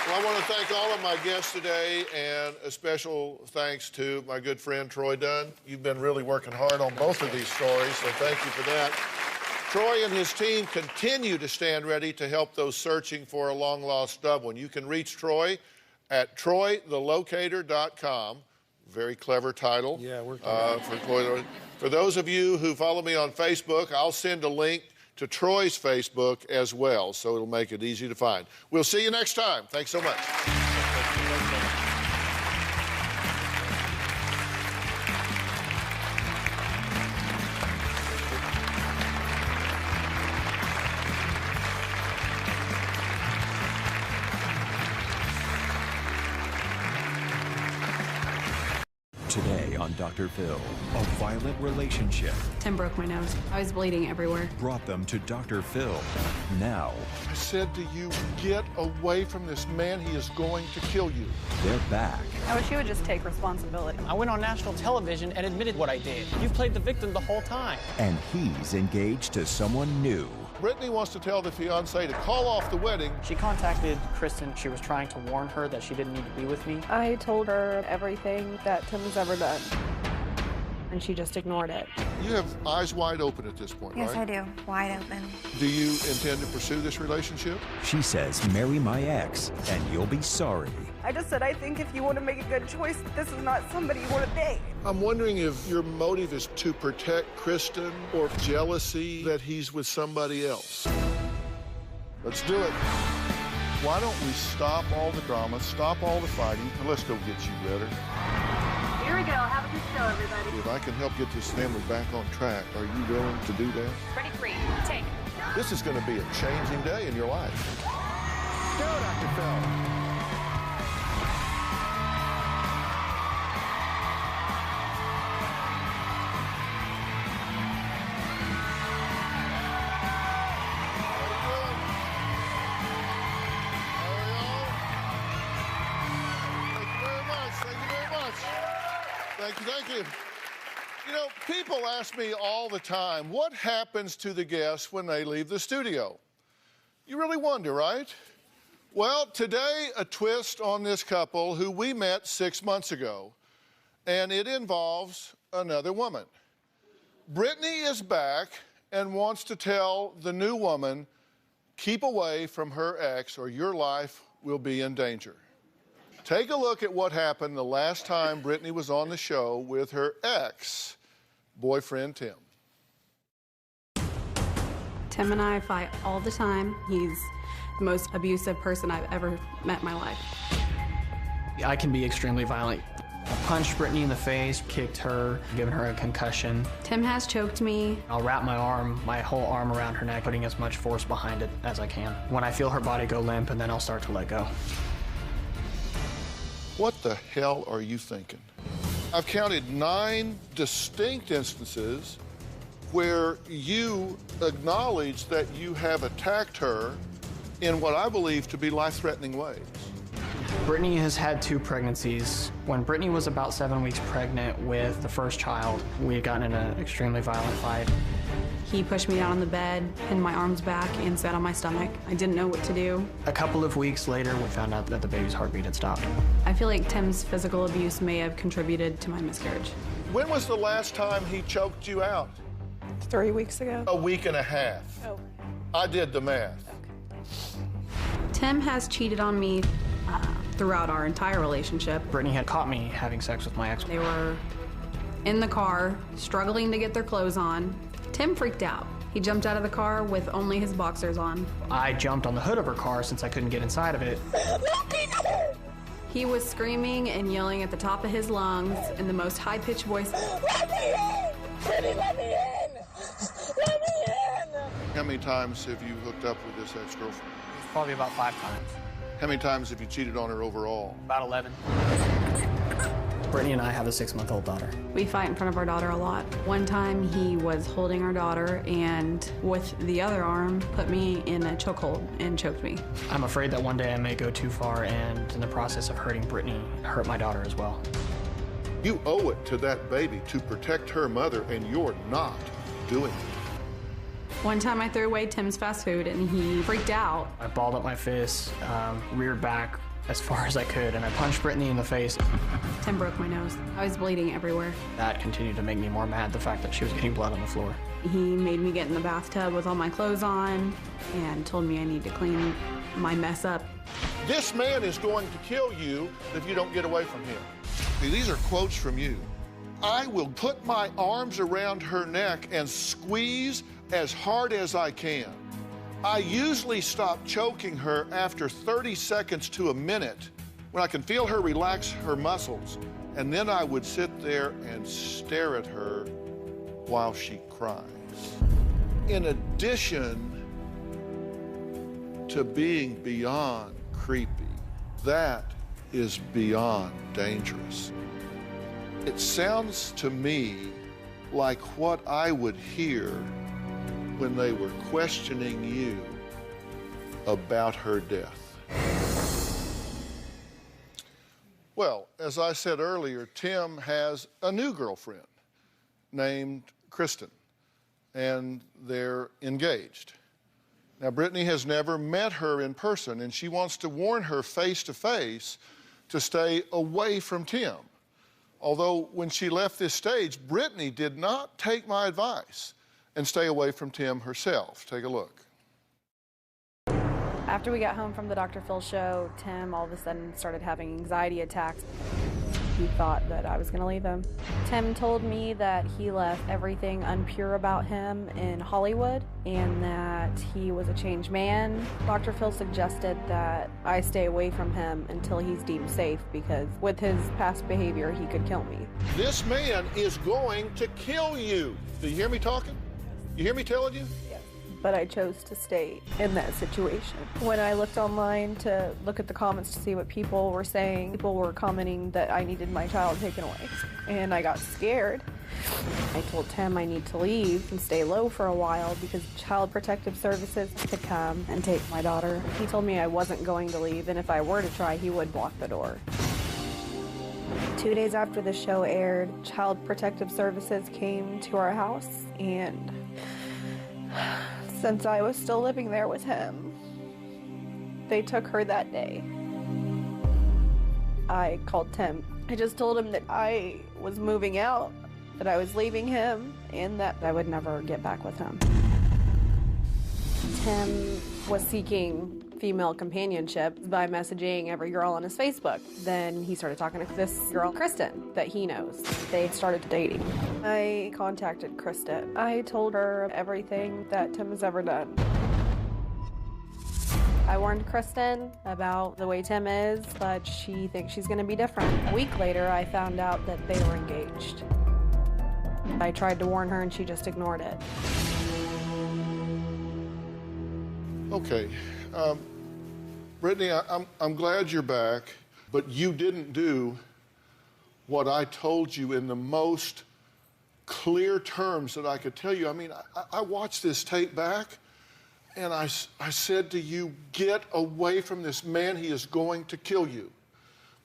Well, I want to thank all of my guests today, and a special thanks to my good friend Troy Dunn. You've been really working hard on both of these stories, so thank you for that. Troy and his team continue to stand ready to help those searching for a long-lost loved one. You can reach Troy at troythelocator.com. Very clever title. Yeah, we're for those of you who follow me on Facebook, I'll send a link to Troy's Facebook as well, so it'll make it easy to find. We'll see you next time. Thanks so much. Today on Dr. Phill, a violent relationship Tim broke my nose. I was bleeding everywhere. brought them to Dr. Phill. Now, I said to you, get away from this man. He is going to kill you. they're back. I wish you would just take responsibility. I went on national television and admitted what I did. You played the victim the whole time. And he's engaged to someone new. Brittany wants to tell the fiancé to call off the wedding. She contacted Kristen. She was trying to warn her that she didn't need to be with me. I told her everything that Tim has ever done, and she just ignored it. You have eyes wide open at this point, Yes, right? I do. Wide open. Do you intend to pursue this relationship? She says, marry my ex, and you'll be sorry. I just said, I think if you want to make a good choice, this is not somebody you want to date. I'm wondering if your motive is to protect Kristen or jealousy that he's with somebody else. Let's do it. Why don't we stop all the drama, stop all the fighting, and let's go get you better. Here we go. Have a good show, everybody. If I can help get this family back on track, are you willing to do that? Ready, free. Take. This is going to be a changing day in your life. Go, Dr. Phill. Thank you. You know, people ask me all the time, what happens to the guests when they leave the studio? You really wonder, right? Well, today, a twist on this couple who we met 6 months ago, and it involves another woman. Brittany is back and wants to tell the new woman, keep away from her ex or your life will be in danger. Take a look at what happened the last time Brittany was on the show with her ex-boyfriend, Tim. Tim and I fight all the time. He's the most abusive person I've ever met in my life. I can be extremely violent. I punched Brittany in the face, kicked her, given her a concussion. Tim has choked me. I'll wrap my whole arm around her neck, putting as much force behind it as I can. When I feel her body go limp, and then I'll start to let go. What the hell are you thinking? I've counted 9 distinct instances where you acknowledge that you have attacked her in what I believe to be life-threatening ways. Brittany has had 2 pregnancies. When Brittany was about 7 weeks pregnant with the first child, we had gotten in an extremely violent fight. He pushed me down on the bed, pinned my arms back, and sat on my stomach. I didn't know what to do. A couple of weeks later, we found out that the baby's heartbeat had stopped. I feel like Tim's physical abuse may have contributed to my miscarriage. When was the last time he choked you out? 3 weeks ago. A week and a half. Oh. I did the math. Tim has cheated on me throughout our entire relationship. Brittany had caught me having sex with my ex. They were in the car, struggling to get their clothes on. Tim freaked out. He jumped out of the car with only his boxers on. I jumped on the hood of her car since I couldn't get inside of it. He was screaming and yelling at the top of his lungs in the most high-pitched voice. Let me in! Brittany, let me in! Let me in! How many times have you hooked up with this ex-girlfriend? Probably about 5 times. How many times have you cheated on her overall? About 11. Brittany and I have a 6-month-old daughter. We fight in front of our daughter a lot. One time he was holding our daughter and with the other arm put me in a chokehold and choked me. I'm afraid that one day I may go too far and in the process of hurting Brittany, hurt my daughter as well. You owe it to that baby to protect her mother, and you're not doing it. One time I threw away Tim's fast food and he freaked out. I balled up my fist, reared back as far as I could, and I punched Brittany in the face. Tim broke my nose. I was bleeding everywhere. That continued to make me more mad, the fact that she was getting blood on the floor. He made me get in the bathtub with all my clothes on and told me I need to clean my mess up. This man is going to kill you if you don't get away from him. See, these are quotes from you. I will put my arms around her neck and squeeze as hard as I can. I usually stop choking her after 30 seconds to a minute when I can feel her relax her muscles, and then I would sit there and stare at her while she cries. In addition to being beyond creepy, that is beyond dangerous. It sounds to me like what I would hear when they were questioning you about her death. Well, as I said earlier, Tim has a new girlfriend named Kristen, and they're engaged. Now, Brittany has never met her in person, and she wants to warn her face-to-face to stay away from Tim. Although, when she left this stage, Brittany did not take my advice and stay away from Tim herself. Take a look. After we got home from the Dr. Phill show, Tim all of a sudden started having anxiety attacks. He thought that I was going to leave him. Tim told me that he left everything unpure about him in Hollywood and that he was a changed man. Dr. Phill suggested that I stay away from him until he's deemed safe because with his past behavior, he could kill me. This man is going to kill you. Do you hear me talking? You hear me telling you? Yes. But I chose to stay in that situation. When I looked online to look at the comments to see what people were saying, people were commenting that I needed my child taken away. And I got scared. I told Tim I need to leave and stay low for a while because Child Protective Services could come and take my daughter. He told me I wasn't going to leave, and if I were to try, he would block the door. 2 days after the show aired, Child Protective Services came to our house, and since I was still living there with him, they took her that day. I called Tim. I just told him that I was moving out, that I was leaving him, and that I would never get back with him. Tim was seeking female companionship by messaging every girl on his Facebook. Then he started talking to this girl, Kristen, that he knows. They started dating. I contacted Kristen. I told her everything that Tim has ever done. I warned Kristen about the way Tim is, but she thinks she's going to be different. A week later, I found out that they were engaged. I tried to warn her and she just ignored it. Okay. Brittany, I'm glad you're back, but you didn't do what I told you in the most clear terms that I could tell you. I mean, I watched this tape back, and I said to you, get away from this man. He is going to kill you.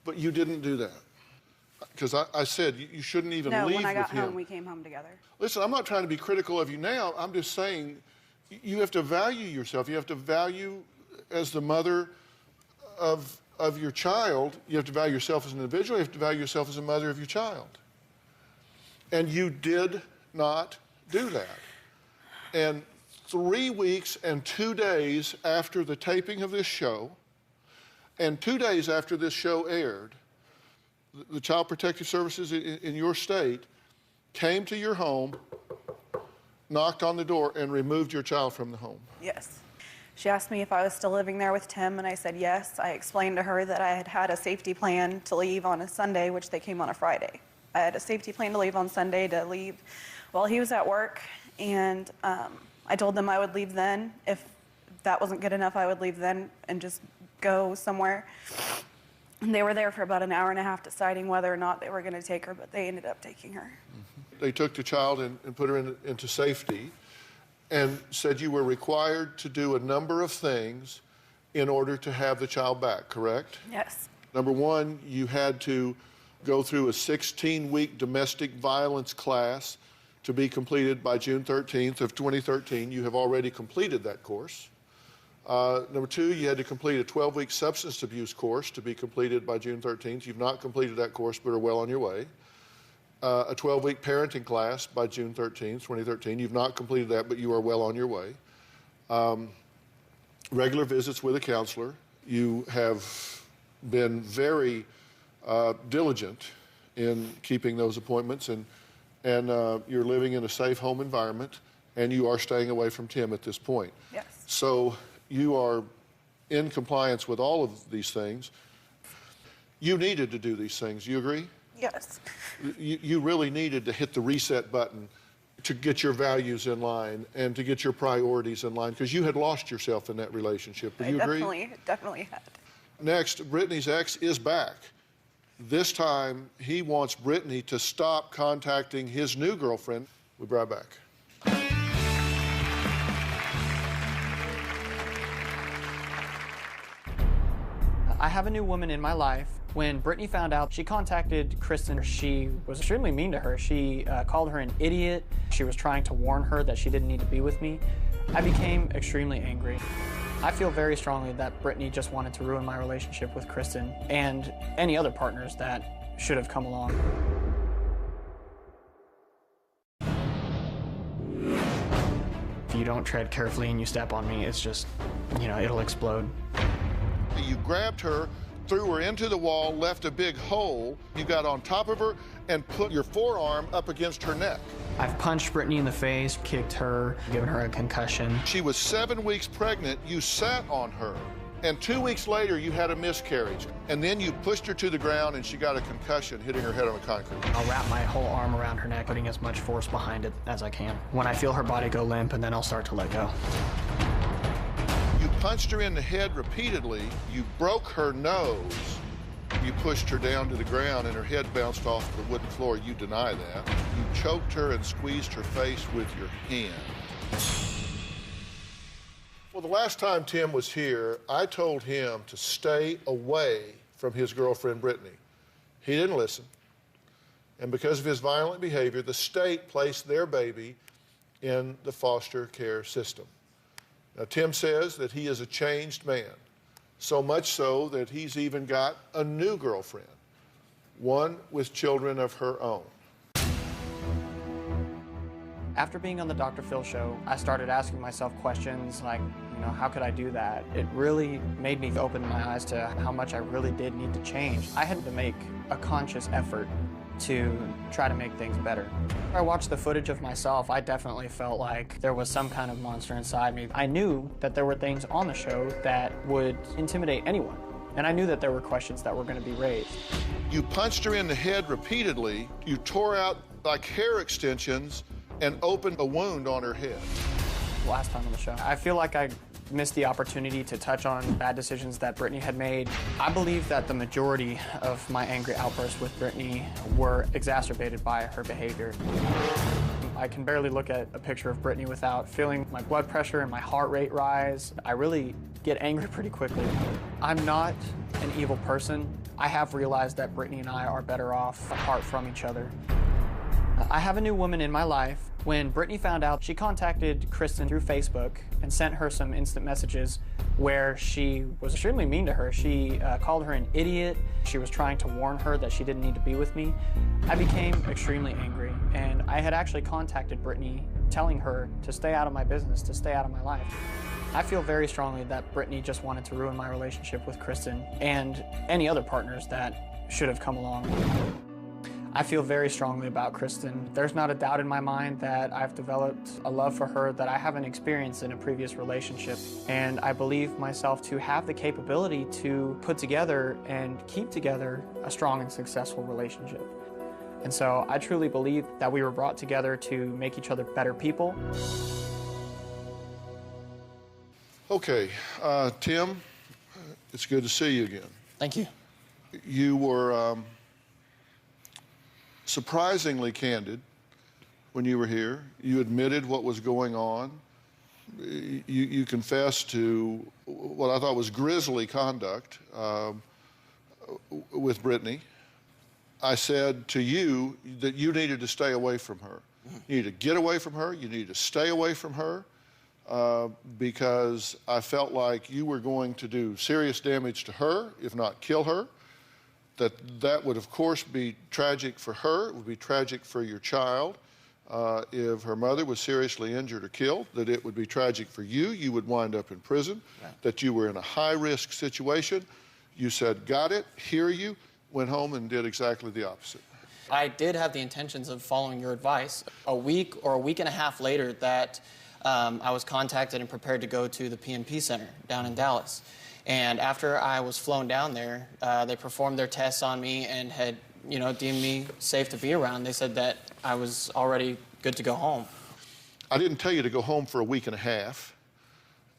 But you didn't do that. Because I said you shouldn't even No, leave when I got with him. home, we came home together. Listen, I'm not trying to be critical of you now. I'm just saying you have to value yourself. You have to value, as the mother of your child, you have to value yourself as an individual. You have to value yourself as a mother of your child. And you did not do that. And 3 weeks and 2 days after the taping of this show, and 2 days after this show aired, the Child Protective Services in your state came to your home, knocked on the door, and removed your child from the home. Yes. She asked me if I was still living there with Tim, and I said yes. I explained to her that I had had a safety plan to leave on a Sunday, which they came on a Friday. I had a safety plan to leave on Sunday to leave while he was at work, and I told them I would leave then. If that wasn't good enough, I would leave then and just go somewhere. And they were there for about an hour and a half deciding whether or not they were going to take her, but they ended up taking her. They took the child and put her into safety and said you were required to do a number of things in order to have the child back, correct? Yes. Number one, you had to go through a 16-week domestic violence class to be completed by June 13th of 2013. You have already completed that course. Number two, you had to complete a 12-week substance abuse course to be completed by June 13th. You've not completed that course, but are well on your way. A 12-week parenting class by June 13th, 2013. You've not completed that, but you are well on your way. Regular visits with a counselor. You have been very diligent in keeping those appointments, and you're living in a safe home environment, and you are staying away from Tim at this point. Yes. So you are in compliance with all of these things. You needed to do these things. You agree? Yes. You really needed to hit the reset button to get your values in line and to get your priorities in line, because you had lost yourself in that relationship. Do you agree? Definitely had. Next, Brittany's ex is back. This time, he wants Brittany to stop contacting his new girlfriend. We'll be right back. I have a new woman in my life. When Brittany found out, she contacted Kristen. She was extremely mean to her. She called her an idiot. She was trying to warn her that she didn't need to be with me. I became extremely angry. I feel very strongly that Brittany just wanted to ruin my relationship with Kristen and any other partners that should have come along. If you don't tread carefully and you step on me, it's just, it'll explode. You grabbed her, threw her into the wall, left a big hole. You got on top of her and put your forearm up against her neck. I've punched Brittany in the face, kicked her, given her a concussion. She was 7 weeks pregnant. You sat on her. And 2 weeks later, you had a miscarriage. And then you pushed her to the ground and she got a concussion, hitting her head on the concrete. I'll wrap my whole arm around her neck, putting as much force behind it as I can. When I feel her body go limp, and then I'll start to let go. You punched her in the head repeatedly. You broke her nose. You pushed her down to the ground and her head bounced off the wooden floor. You deny that. You choked her and squeezed her face with your hand. Well, the last time Tim was here, I told him to stay away from his girlfriend, Brittany. He didn't listen. And because of his violent behavior, the state placed their baby in the foster care system. Now, Tim says that he is a changed man, so much so that he's even got a new girlfriend, one with children of her own. After being on the Dr. Phill show, I started asking myself questions like, how could I do that? It really made me open my eyes to how much I really did need to change. I had to make a conscious effort to try to make things better. When I watched the footage of myself, I definitely felt like there was some kind of monster inside me. I knew that there were things on the show that would intimidate anyone, and I knew that there were questions that were going to be raised. You punched her in the head repeatedly. You tore out like hair extensions and opened a wound on her head. Last time on the show, I feel like I missed the opportunity to touch on bad decisions that Brittany had made. I believe that the majority of my angry outbursts with Brittany were exacerbated by her behavior. I can barely look at a picture of Brittany without feeling my blood pressure and my heart rate rise. I really get angry pretty quickly. I'm not an evil person. I have realized that Brittany and I are better off apart from each other. I have a new woman in my life. When Brittany found out, she contacted Kristen through Facebook and sent her some instant messages where she was extremely mean to her. She called her an idiot. She was trying to warn her that she didn't need to be with me. I became extremely angry, and I had actually contacted Brittany telling her to stay out of my business, to stay out of my life. I feel very strongly that Brittany just wanted to ruin my relationship with Kristen and any other partners that should have come along. I feel very strongly about Kristen. There's not a doubt in my mind that I've developed a love for her that I haven't experienced in a previous relationship. And I believe myself to have the capability to put together and keep together a strong and successful relationship. And so I truly believe that we were brought together to make each other better people. Okay, Tim, it's good to see you again. Thank you. You were surprisingly candid when you were here. You admitted what was going on. You confessed to what I thought was grisly conduct with Brittany. I said to you that you needed to stay away from her. You need to get away from her. You need to stay away from her because I felt like you were going to do serious damage to her, if not kill her. That would, of course, be tragic for her. It would be tragic for your child if her mother was seriously injured or killed, that it would be tragic for you. You would wind up in prison, that you were in a high-risk situation. You said, got it, hear you, went home and did exactly the opposite. I did have the intentions of following your advice. A week or a week and a half later that I was contacted and prepared to go to the PNP Center down in Dallas. And after I was flown down there, they performed their tests on me and had, deemed me safe to be around. They said that I was already good to go home. I didn't tell you to go home for a week and a half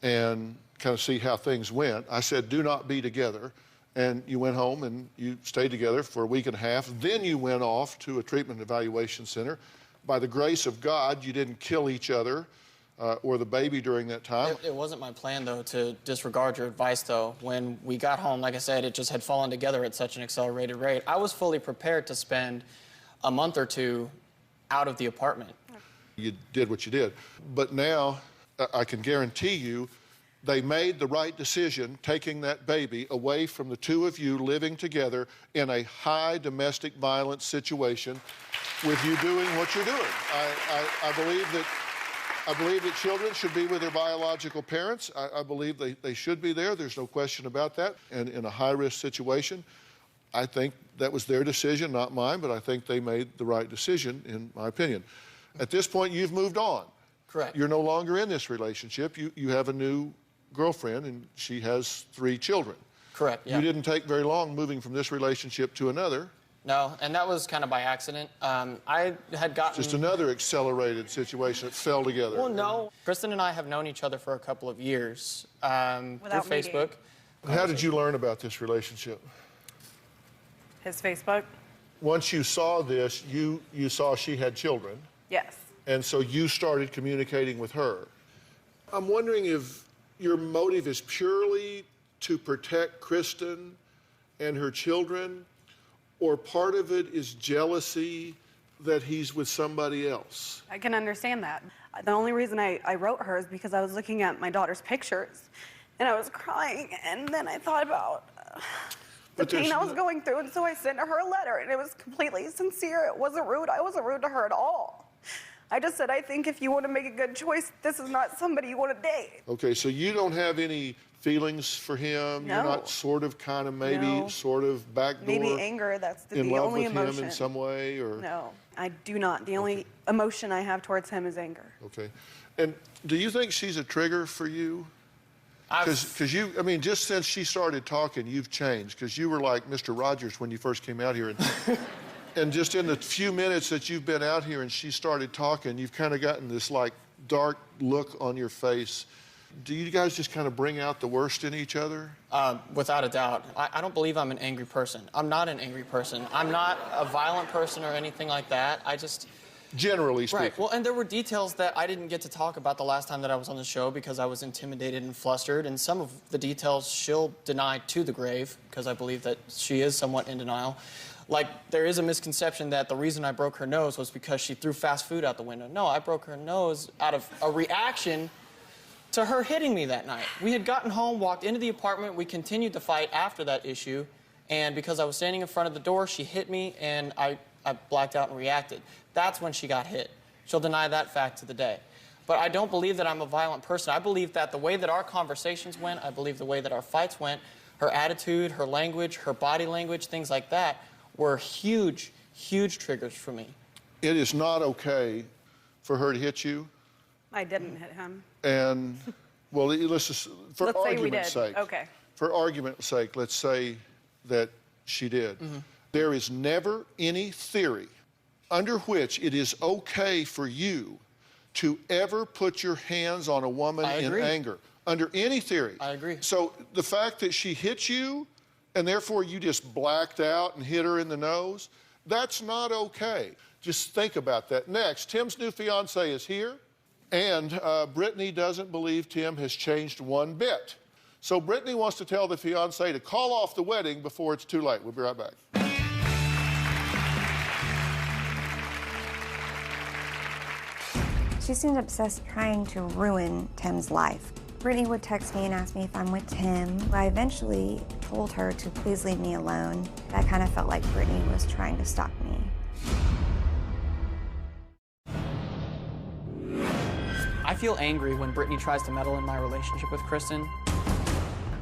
and kind of see how things went. I said, do not be together. And you went home and you stayed together for a week and a half. Then you went off to a treatment evaluation center. By the grace of God, you didn't kill each other or the baby during that time. It wasn't my plan, though, to disregard your advice, though. When we got home, like I said, it just had fallen together at such an accelerated rate. I was fully prepared to spend a month or two out of the apartment. You did what you did. But now, I can guarantee you, they made the right decision taking that baby away from the two of you living together in a high domestic violence situation with you doing what you're doing. I believe that children should be with their biological parents. I believe they should be there. There's no question about that. And in a high-risk situation, I think that was their decision, not mine, but I think they made the right decision, in my opinion. At this point, you've moved on. Correct. You're no longer in this relationship. You have a new girlfriend, and she has 3 children. Correct, yeah. You didn't take very long moving from this relationship to another. No, and that was kind of by accident. I had gotten... Just another accelerated situation that fell together. Well, no. Kristen and I have known each other for a couple of years through Facebook. How did you learn about this relationship? His Facebook? Once you saw this, you saw she had children. Yes. And so you started communicating with her. I'm wondering if your motive is purely to protect Kristen and her children, or part of it is jealousy that he's with somebody else. I can understand that. The only reason I wrote her is because I was looking at my daughter's pictures and I was crying, and then I thought about the pain I was going through, and so I sent her a letter, and it was completely sincere. It wasn't rude. I wasn't rude to her at all. I just said, I think if you want to make a good choice, this is not somebody you want to date. Okay, so you don't have any feelings for him? No. You're not sort of, kind of, maybe, No. sort of backdoor? Maybe anger, that's the in love only with emotion. him in some way, or? No, I do not. The only emotion I have towards him is anger. Okay. And do you think she's a trigger for you? Because you, I mean, just since she started talking, you've changed. Because you were like Mr. Rogers when you first came out here. And, and just in the few minutes that you've been out here and she started talking, you've kind of gotten this, like, dark look on your face. Do you guys just kind of bring out the worst in each other? Without a doubt. I don't believe I'm an angry person. I'm not an angry person. I'm not a violent person or anything like that. Generally speaking. Right. Well, and there were details that I didn't get to talk about the last time that I was on the show because I was intimidated and flustered, and some of the details she'll deny to the grave because I believe that she is somewhat in denial. Like, there is a misconception that the reason I broke her nose was because she threw fast food out the window. No, I broke her nose out of a reaction to her hitting me that night. We had gotten home, walked into the apartment, we continued to fight after that issue, and because I was standing in front of the door, she hit me, and I blacked out and reacted. That's when she got hit. She'll deny that fact to the day. But I don't believe that I'm a violent person. I believe that the way that our conversations went, I believe the way that our fights went, her attitude, her language, her body language, things like that, were huge, huge triggers for me. It is not okay for her to hit you. I didn't hit him. And, well, let's just, for argument's sake. Okay. For argument's sake, let's say that she did. There is never any theory under which it is okay for you to ever put your hands on a woman in anger. Under any theory. I agree. So the fact that she hit you and therefore you just blacked out and hit her in the nose, that's not okay. Just think about that. Next, Tim's new fiance is here, and Brittany doesn't believe Tim has changed one bit. So Brittany wants to tell the fiance to call off the wedding before it's too late. We'll be right back. She seemed obsessed trying to ruin Tim's life. Brittany would text me and ask me if I'm with Tim. I eventually told her to please leave me alone. I kind of felt like Brittany was trying to stop me. I feel angry when Brittany tries to meddle in my relationship with Kristen.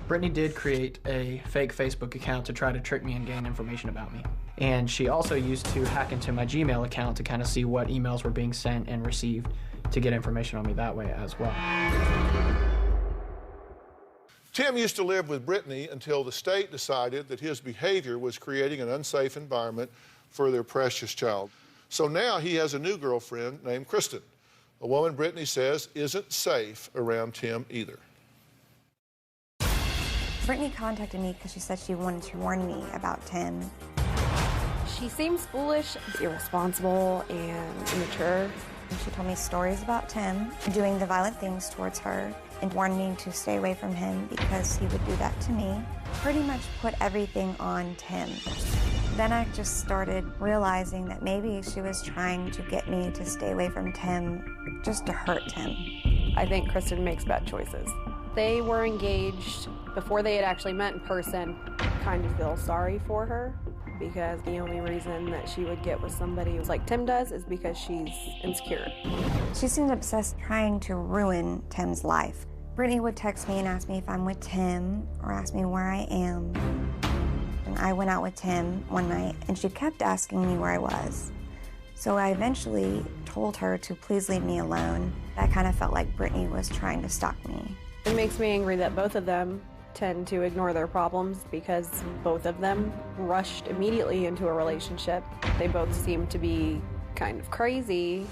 Brittany did create a fake Facebook account to try to trick me and gain information about me. And she also used to hack into my Gmail account to kind of see what emails were being sent and received to get information on me that way as well. Tim used to live with Brittany until the state decided that his behavior was creating an unsafe environment for their precious child. So now he has a new girlfriend named Kristen, a woman Brittany says isn't safe around Tim either. Brittany contacted me because she said she wanted to warn me about Tim. She seems foolish, irresponsible, and immature. She told me stories about Tim doing the violent things towards her and warned me to stay away from him because he would do that to me. Pretty much put everything on Tim. Then I just started realizing that maybe she was trying to get me to stay away from Tim just to hurt Tim. I think Kristen makes bad choices. They were engaged before they had actually met in person. Kind of feel sorry for her because the only reason that she would get with somebody like Tim does is because she's insecure. She seemed obsessed trying to ruin Tim's life. Brittany would text me and ask me if I'm with Tim or ask me where I am. And I went out with Tim one night and she kept asking me where I was. So I eventually told her to please leave me alone. I kind of felt like Brittany was trying to stalk me. It makes me angry that both of them tend to ignore their problems because both of them rushed immediately into a relationship. They both seem to be kind of crazy.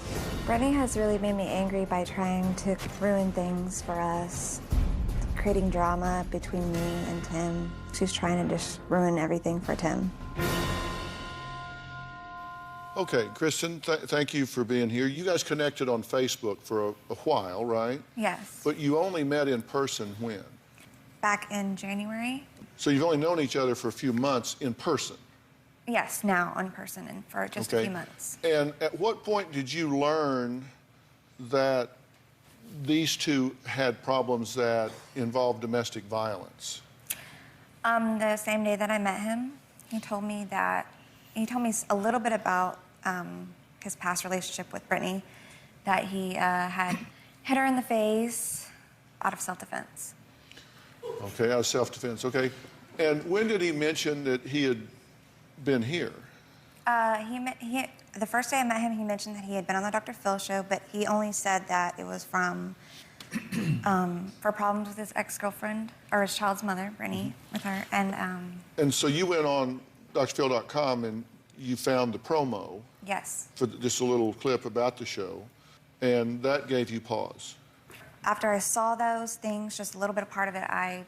Brittany has really made me angry by trying to ruin things for us, creating drama between me and Tim. She's trying to just ruin everything for Tim. Okay, Kristen, thank you for being here. You guys connected on Facebook for a while, right? Yes. But you only met in person when? Back in January. So you've only known each other for a few months in person? Yes, now in person and for just a few months. And at what point did you learn that these two had problems that involved domestic violence? The same day that I met him, he told me a little bit about his past relationship with Brittany, that he had hit her in the face out of self-defense. Okay, out of self-defense, okay. And when did he mention that he had been here? The first day I met him, he mentioned that he had been on the Dr. Phill show, but he only said that it was from for problems with his ex-girlfriend, or his child's mother, Brittany, with her. And so you went on drphil.com and you found the promo. Yes. For just a little clip about the show, and that gave you pause. After I saw those things, just a little bit of part of it, I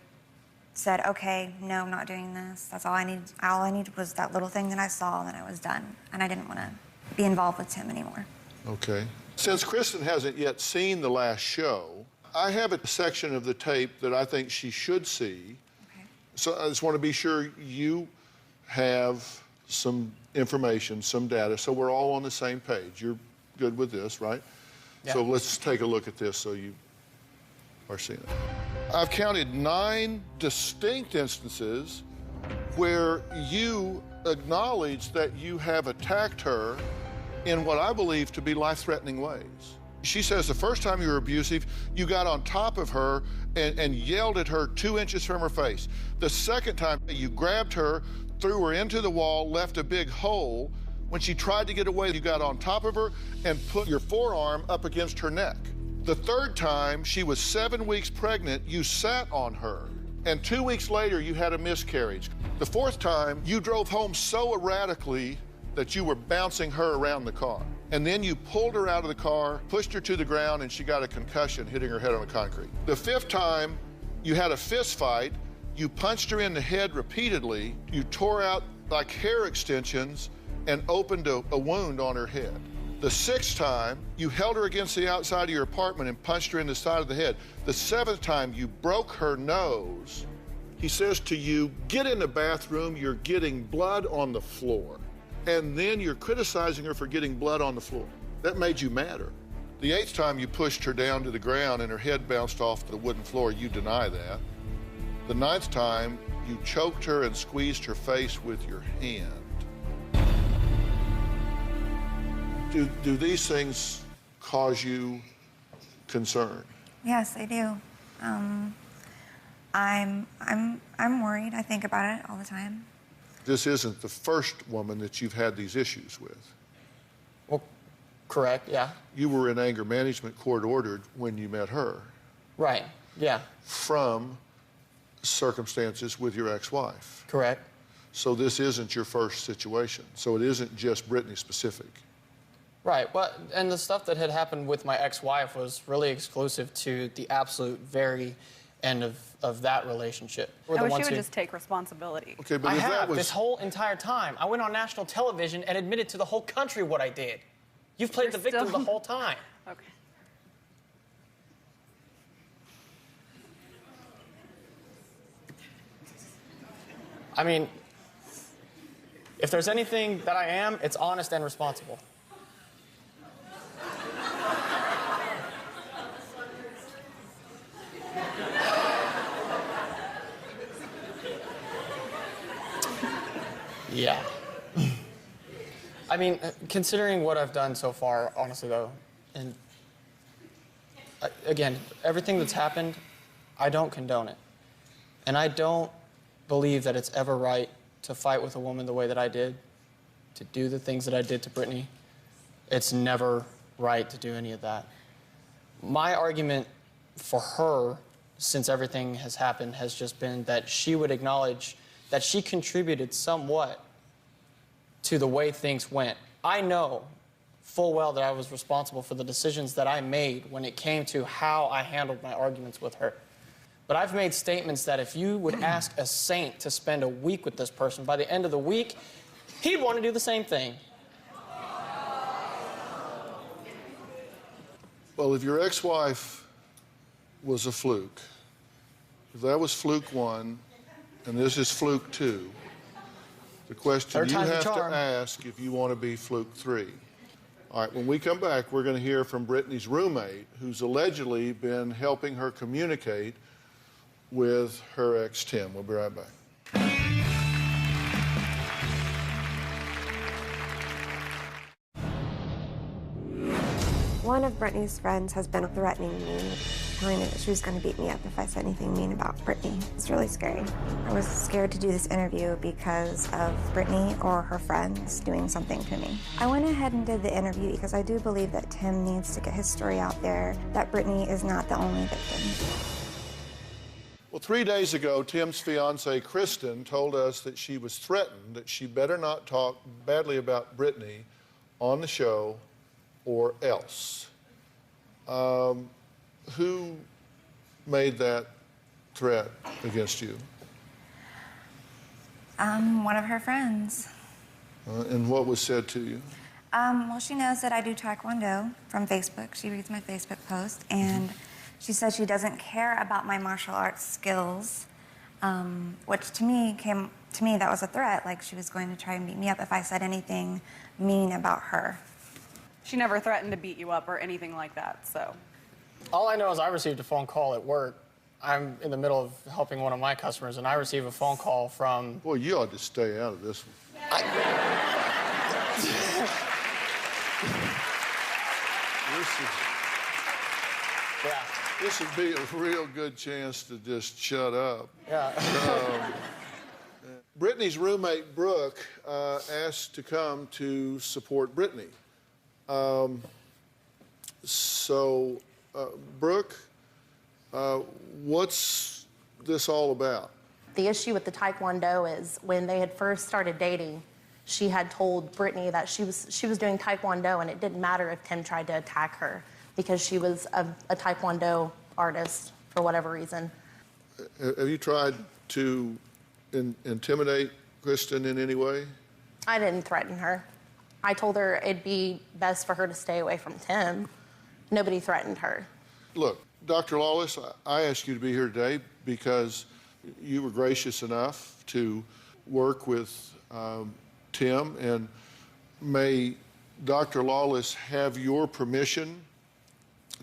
said, okay, no, I'm not doing this. That's all I need. All I needed was that little thing that I saw, and then I was done. And I didn't want to be involved with Tim anymore. Okay. Since Kristen hasn't yet seen the last show, I have a section of the tape that I think she should see. Okay. So I just want to be sure you have some information, some data, so we're all on the same page. You're good with this, right? Yeah. So let's take a look at this so you are seeing it. I've counted 9 distinct instances where you acknowledge that you have attacked her in what I believe to be life-threatening ways. She says the first time you were abusive, you got on top of her and yelled at her 2 inches from her face. The second time, you grabbed her, threw her into the wall, left a big hole. When she tried to get away, you got on top of her and put your forearm up against her neck. The third time, she was 7 weeks pregnant, you sat on her. And 2 weeks later, you had a miscarriage. The fourth time, you drove home so erratically that you were bouncing her around the car. And then you pulled her out of the car, pushed her to the ground, and she got a concussion, hitting her head on the concrete. The fifth time, you had a fist fight. You punched her in the head repeatedly. You tore out like hair extensions and opened a wound on her head. The sixth time, you held her against the outside of your apartment and punched her in the side of the head. The seventh time, you broke her nose. He says to you, get in the bathroom, you're getting blood on the floor. And then you're criticizing her for getting blood on the floor. That made you madder. The eighth time you pushed her down to the ground and her head bounced off the wooden floor, you deny that. The ninth time, you choked her and squeezed her face with your hand. Do these things cause you concern? Yes, they do. I'm worried. I think about it all the time. This isn't the first woman that you've had these issues with. Well, correct, yeah. You were in anger management court ordered when you met her. Right, yeah. From circumstances with your ex-wife. Correct. So this isn't your first situation. So it isn't just Brittany specific. Right, well, and the stuff that had happened with my ex-wife was really exclusive to the absolute very end of that relationship. I wish you would just take responsibility. Okay, but I if have that was... this whole entire time. I went on national television and admitted to the whole country what I did. You've played the victim the whole time. Okay. I mean, if there's anything that I am, it's honest and responsible. Yeah. I mean, considering what I've done so far, honestly, though, and again, everything that's happened, I don't condone it. And I don't believe that it's ever right to fight with a woman the way that I did, to do the things that I did to Brittany. It's never right to do any of that. My argument for her, since everything has happened, has just been that she would acknowledge that she contributed somewhat to the way things went. I know full well that I was responsible for the decisions that I made when it came to how I handled my arguments with her. But I've made statements that if you would ask a saint to spend a week with this person, by the end of the week, he'd want to do the same thing. Well, if your ex-wife was a fluke, if that was fluke 1, and this is fluke 2, the question you have to ask if you want to be fluke 3. All right, when we come back, we're going to hear from Brittany's roommate, who's allegedly been helping her communicate with her ex, Tim. We'll be right back. One of Brittany's friends has been threatening me, telling me that she was going to beat me up if I said anything mean about Brittany. It's really scary. I was scared to do this interview because of Brittany or her friends doing something to me. I went ahead and did the interview because I do believe that Tim needs to get his story out there, that Brittany is not the only victim. Well, 3 days ago, Tim's fiancee, Kristen, told us that she was threatened that she better not talk badly about Brittany on the show or else. Who made that threat against you? One of her friends. And what was said to you? Well, she knows that I do Taekwondo from Facebook. She reads my Facebook post, and she says she doesn't care about my martial arts skills, which to me that was a threat. Like she was going to try and beat me up if I said anything mean about her. She never threatened to beat you up or anything like that, so. All I know is I received a phone call at work. I'm in the middle of helping one of my customers, and I received a phone call from... Boy, you ought to stay out of this one. This would be a real good chance to just shut up. Yeah. Brittany's roommate, Brooke, asked to come to support Brittany. Brooke, what's this all about? The issue with the Taekwondo is when they had first started dating, she had told Brittany that she was doing Taekwondo, and it didn't matter if Tim tried to attack her because she was a Taekwondo artist for whatever reason. Have you tried to intimidate Kristen in any way? I didn't threaten her. I told her it'd be best for her to stay away from Tim. Nobody threatened her. Look, Dr. Lawless, I asked you to be here today because you were gracious enough to work with Tim, and may Dr. Lawless have your permission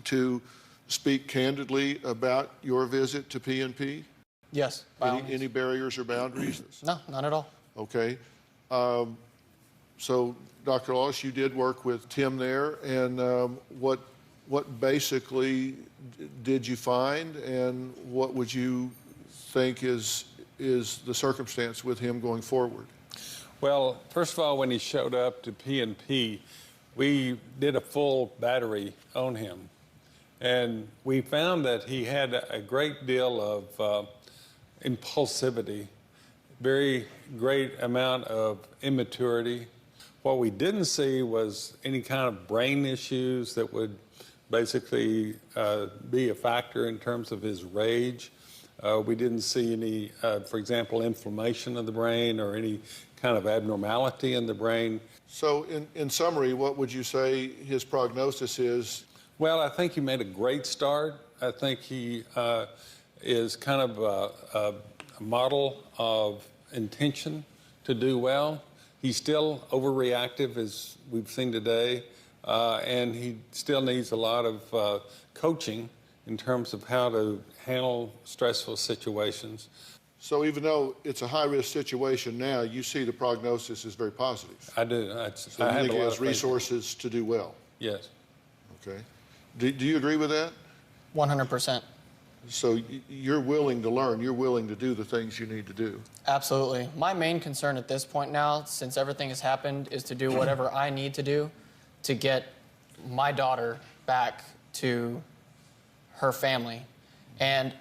to speak candidly about your visit to PNP? Yes. Any barriers or boundaries? No, none at all. Okay. So, Dr. Lawless, you did work with Tim there, and what basically did you find, and what would you think is the circumstance with him going forward? Well, first of all, when he showed up to PNP, we did a full battery on him. And we found that he had a great deal of impulsivity, very great amount of immaturity. What we didn't see was any kind of brain issues that would basically be a factor in terms of his rage. We didn't see any, for example, inflammation of the brain or any kind of abnormality in the brain. So in summary, what would you say his prognosis is? Well, I think he made a great start. I think he is kind of a model of intention to do well. He's still overreactive, as we've seen today, and he still needs a lot of coaching in terms of how to handle stressful situations. So even though it's a high-risk situation now, you see the prognosis is very positive? I do. So you think he has resources to do well? Yes. Okay. Do you agree with that? 100%. So you're willing to learn, you're willing to do the things you need to do? Absolutely. My main concern at this point now, since everything has happened, is to do whatever I need to do to get my daughter back to her family. And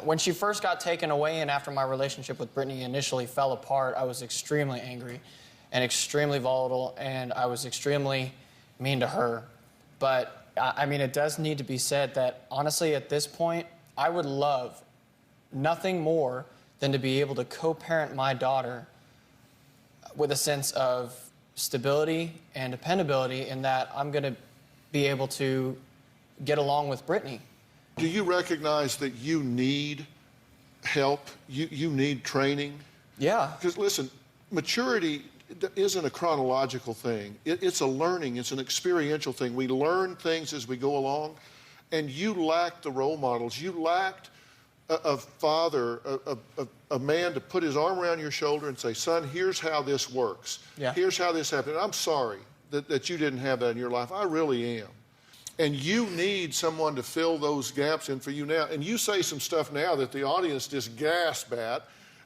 when she first got taken away and after my relationship with Brittany initially fell apart, I was extremely angry and extremely volatile, and I was extremely mean to her. But, I mean, it does need to be said that, honestly, at this point, I would love nothing more than to be able to co-parent my daughter with a sense of stability and dependability in that I'm going to be able to get along with Brittany. Do you recognize that you need help? You need training? Yeah. Because, listen, maturity isn't a chronological thing. It's a learning, it's an experiential thing. We learn things as we go along, and you lacked the role models. You lacked a father, a man to put his arm around your shoulder and say, son, here's how this works. Yeah. Here's how this happened. I'm sorry that you didn't have that in your life. I really am. And you need someone to fill those gaps in for you now. And you say some stuff now that the audience just gasp at,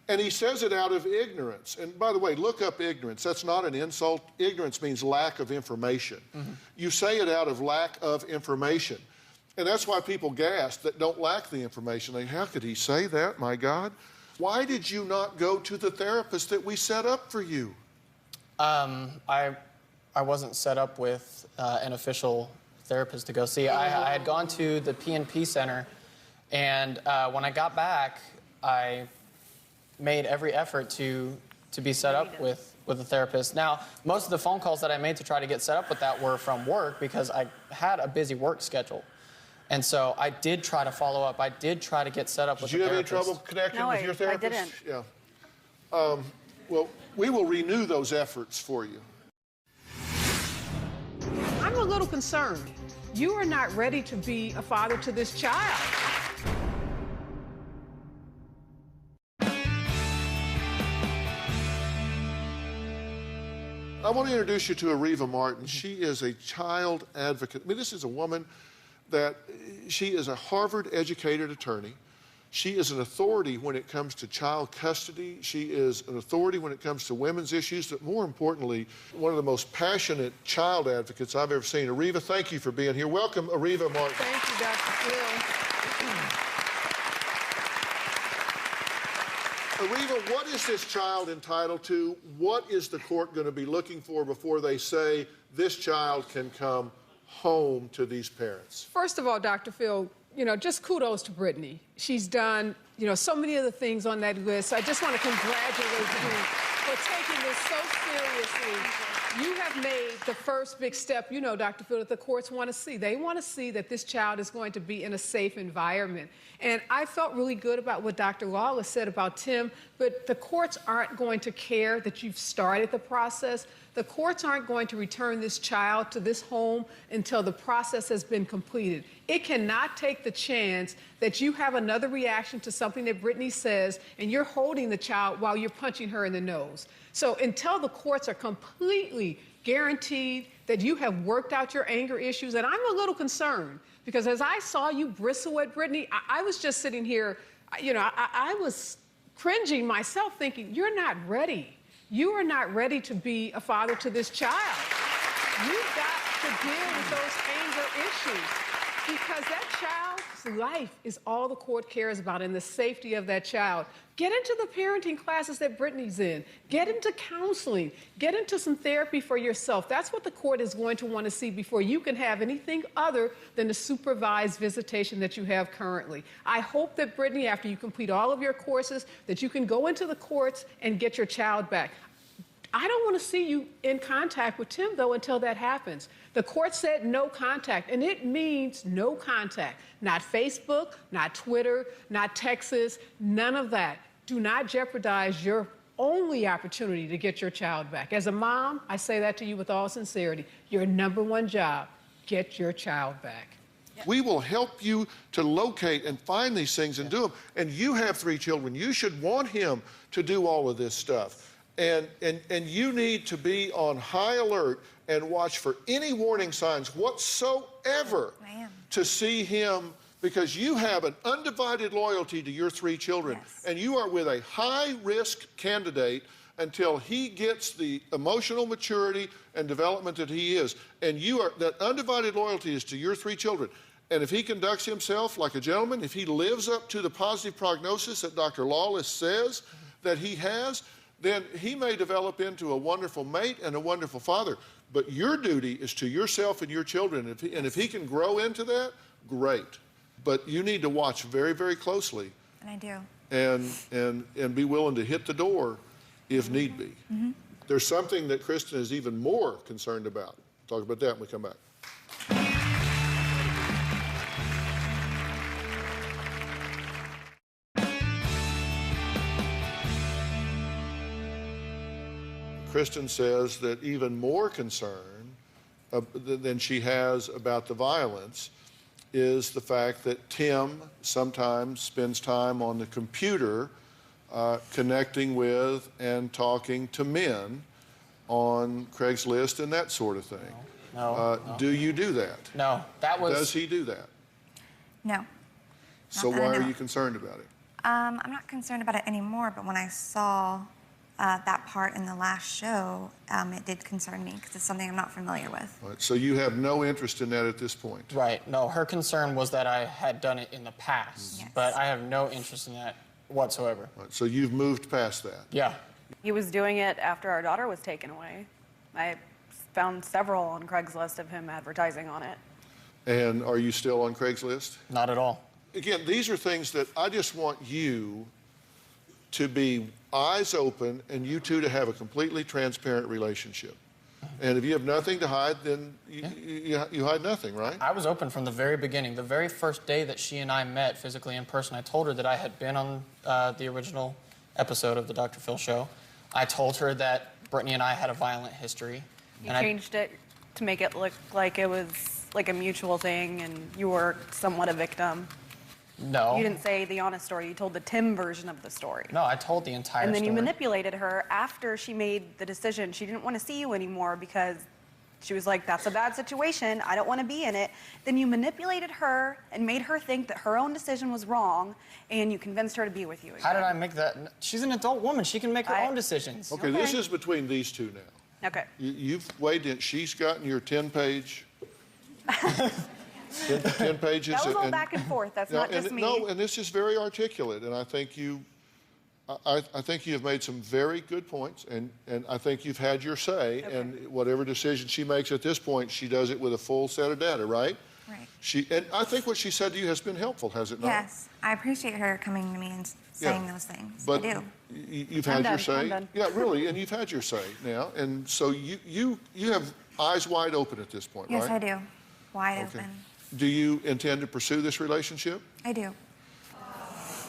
and he says it out of ignorance. And by the way, look up ignorance. That's not an insult. Ignorance means lack of information. Mm-hmm. You say it out of lack of information. And that's why people gasp that don't lack the information. They, how could he say that, my God? Why did you not go to the therapist that we set up for you? I wasn't set up with an official therapist to go see. I had gone to the PNP Center, and when I got back, I made every effort to be set up with with a therapist. Now, most of the phone calls that I made to try to get set up with that were from work because I had a busy work schedule. And so I did try to follow up. I did try to get set up with a therapist. Did you have any trouble connecting with your therapist? I didn't. Yeah. Well, we will renew those efforts for you. I'm a little concerned. You are not ready to be a father to this child. I want to introduce you to Areva Martin. She is a child advocate. I mean, this is a woman that she is a Harvard-educated attorney. She is an authority when it comes to child custody. She is an authority when it comes to women's issues, but more importantly, one of the most passionate child advocates I've ever seen. Areva, thank you for being here. Welcome, Areva Martin. Thank you, Dr. Phill. Areva, what is this child entitled to? What is the court going to be looking for before they say this child can come home to these parents? First of all, Dr. Phill, just kudos to Brittany. She's done, so many of the things on that list. I just want to congratulate you for taking this so seriously. You have made the first big step, Dr. Phill, that the courts want to see. They want to see that this child is going to be in a safe environment. And I felt really good about what Dr. Lawless said about Tim, but the courts aren't going to care that you've started the process. The courts aren't going to return this child to this home until the process has been completed. It cannot take the chance that you have another reaction to something that Brittany says and you're holding the child while you're punching her in the nose. So until the courts are completely guaranteed that you have worked out your anger issues, and I'm a little concerned because as I saw you bristle at Brittany, I was just sitting here, I was cringing myself thinking, you're not ready. You are not ready to be a father to this child. You've got to deal with those anger issues because that child's life is all the court cares about and the safety of that child. Get into the parenting classes that Brittany's in. Get into counseling. Get into some therapy for yourself. That's what the court is going to want to see before you can have anything other than the supervised visitation that you have currently. I hope that, Brittany, after you complete all of your courses, that you can go into the courts and get your child back. I don't want to see you in contact with Tim, though, until that happens. The court said no contact, and it means no contact. Not Facebook, not Twitter, not Texas, none of that. Do not jeopardize your only opportunity to get your child back. As a mom, I say that to you with all sincerity. Your number one job, get your child back. We will help you to locate and find these things and do them. And you have 3 children. You should want him to do all of this stuff. And you need to be on high alert and watch for any warning signs whatsoever to see him, because you have an undivided loyalty to your 3 children. Yes. And you are with a high-risk candidate until he gets the emotional maturity and development that he is. And that undivided loyalty is to your 3 children. And if he conducts himself like a gentleman, if he lives up to the positive prognosis that Dr. Lawless says that he has, then he may develop into a wonderful mate and a wonderful father. But your duty is to yourself and your children. And if he can grow into that, great. But you need to watch very, very closely. And I do. And be willing to hit the door if need be. Mm-hmm. There's something that Kristen is even more concerned about. Talk about that when we come back. Kristen says that even more concern than she has about the violence is the fact that Tim sometimes spends time on the computer connecting with and talking to men on Craigslist and that sort of thing. No. Do you do that? No, that was... Does he do that? No. So why are you concerned about it? I'm not concerned about it anymore, but when I saw that part in the last show, it did concern me because it's something I'm not familiar with. Right, so you have no interest in that at this point? Right. No, her concern was that I had done it in the past, yes. But I have no interest in that whatsoever. Right, so you've moved past that? Yeah. He was doing it after our daughter was taken away. I found several on Craigslist of him advertising on it. And are you still on Craigslist? Not at all. Again, these are things that I just want you to be eyes open and you two to have a completely transparent relationship. And if you have nothing to hide, then you hide nothing, right? I was open from the very beginning. The very first day that she and I met physically in person, I told her that I had been on the original episode of the Dr. Phil show. I told her that Brittany and I had a violent history. You changed it to make it look like it was like a mutual thing and you were somewhat a victim. No. You didn't say the honest story. You told the Tim version of the story. No, I told the entire story. And then you manipulated her after she made the decision. She didn't want to see you anymore because she was like, that's a bad situation. I don't want to be in it. Then you manipulated her and made her think that her own decision was wrong, and you convinced her to be with you again. How did I make that? She's an adult woman. She can make her own decisions. Okay, this is between these two now. Okay. You've weighed in. She's gotten your 10-page... 10 pages. That was all back and forth. That's not just me. No, and this is very articulate, and I think you have made some very good points, and I think you've had your say, and whatever decision she makes at this point, she does it with a full set of data, right? Right. And I think what she said to you has been helpful, has it not? Yes, I appreciate her coming to me and saying those things. But I do. You've had your say. Yeah, really, and you've had your say now, and so you have eyes wide open at this point, yes, right? Yes, I do. Wide open. Do you intend to pursue this relationship? I do.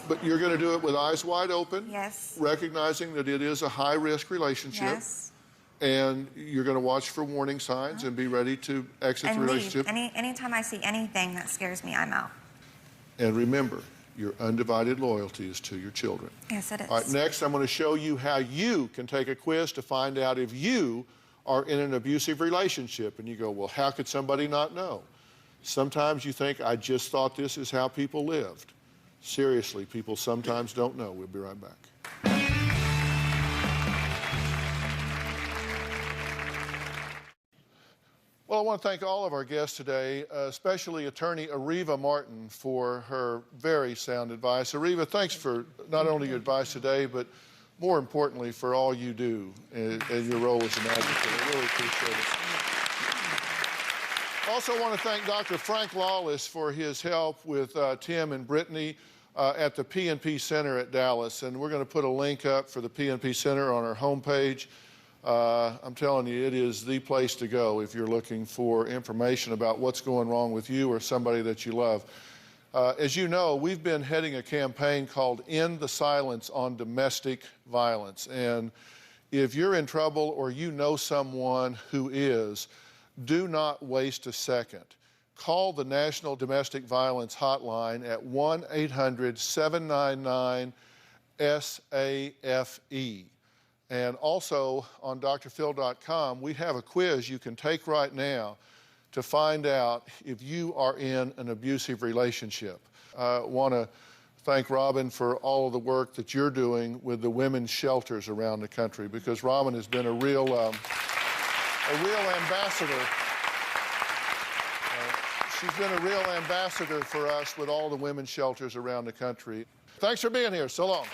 But you're going to do it with eyes wide open? Yes. Recognizing that it is a high-risk relationship? Yes. And you're going to watch for warning signs and be ready to exit the relationship? Anytime I see anything that scares me, I'm out. And remember, your undivided loyalty is to your children. Yes, it is. All right, next I'm going to show you how you can take a quiz to find out if you are in an abusive relationship. And you go, well, how could somebody not know? Sometimes you think, I just thought this is how people lived. Seriously, people sometimes don't know. We'll be right back. Well, I want to thank all of our guests today, especially attorney Ariva Martin for her very sound advice. Ariva, thanks for not only your advice today, but more importantly, for all you do and your role as an advocate. I really appreciate it. Also want to thank Dr. Frank Lawless for his help with Tim and Brittany at the PNP Center at Dallas. And we're going to put a link up for the PNP Center on our homepage. I'm telling you, it is the place to go if you're looking for information about what's going wrong with you or somebody that you love. As you know, we've been heading a campaign called End the Silence on Domestic Violence. And if you're in trouble or you know someone who is, do not waste a second. Call the National Domestic Violence Hotline at 1-800-799-SAFE. And also on drphil.com, we have a quiz you can take right now to find out if you are in an abusive relationship. I want to thank Robin for all of the work that you're doing with the women's shelters around the country, because Robin has been a real ambassador. She's been a real ambassador for us with all the women's shelters around the country. Thanks for being here. So long.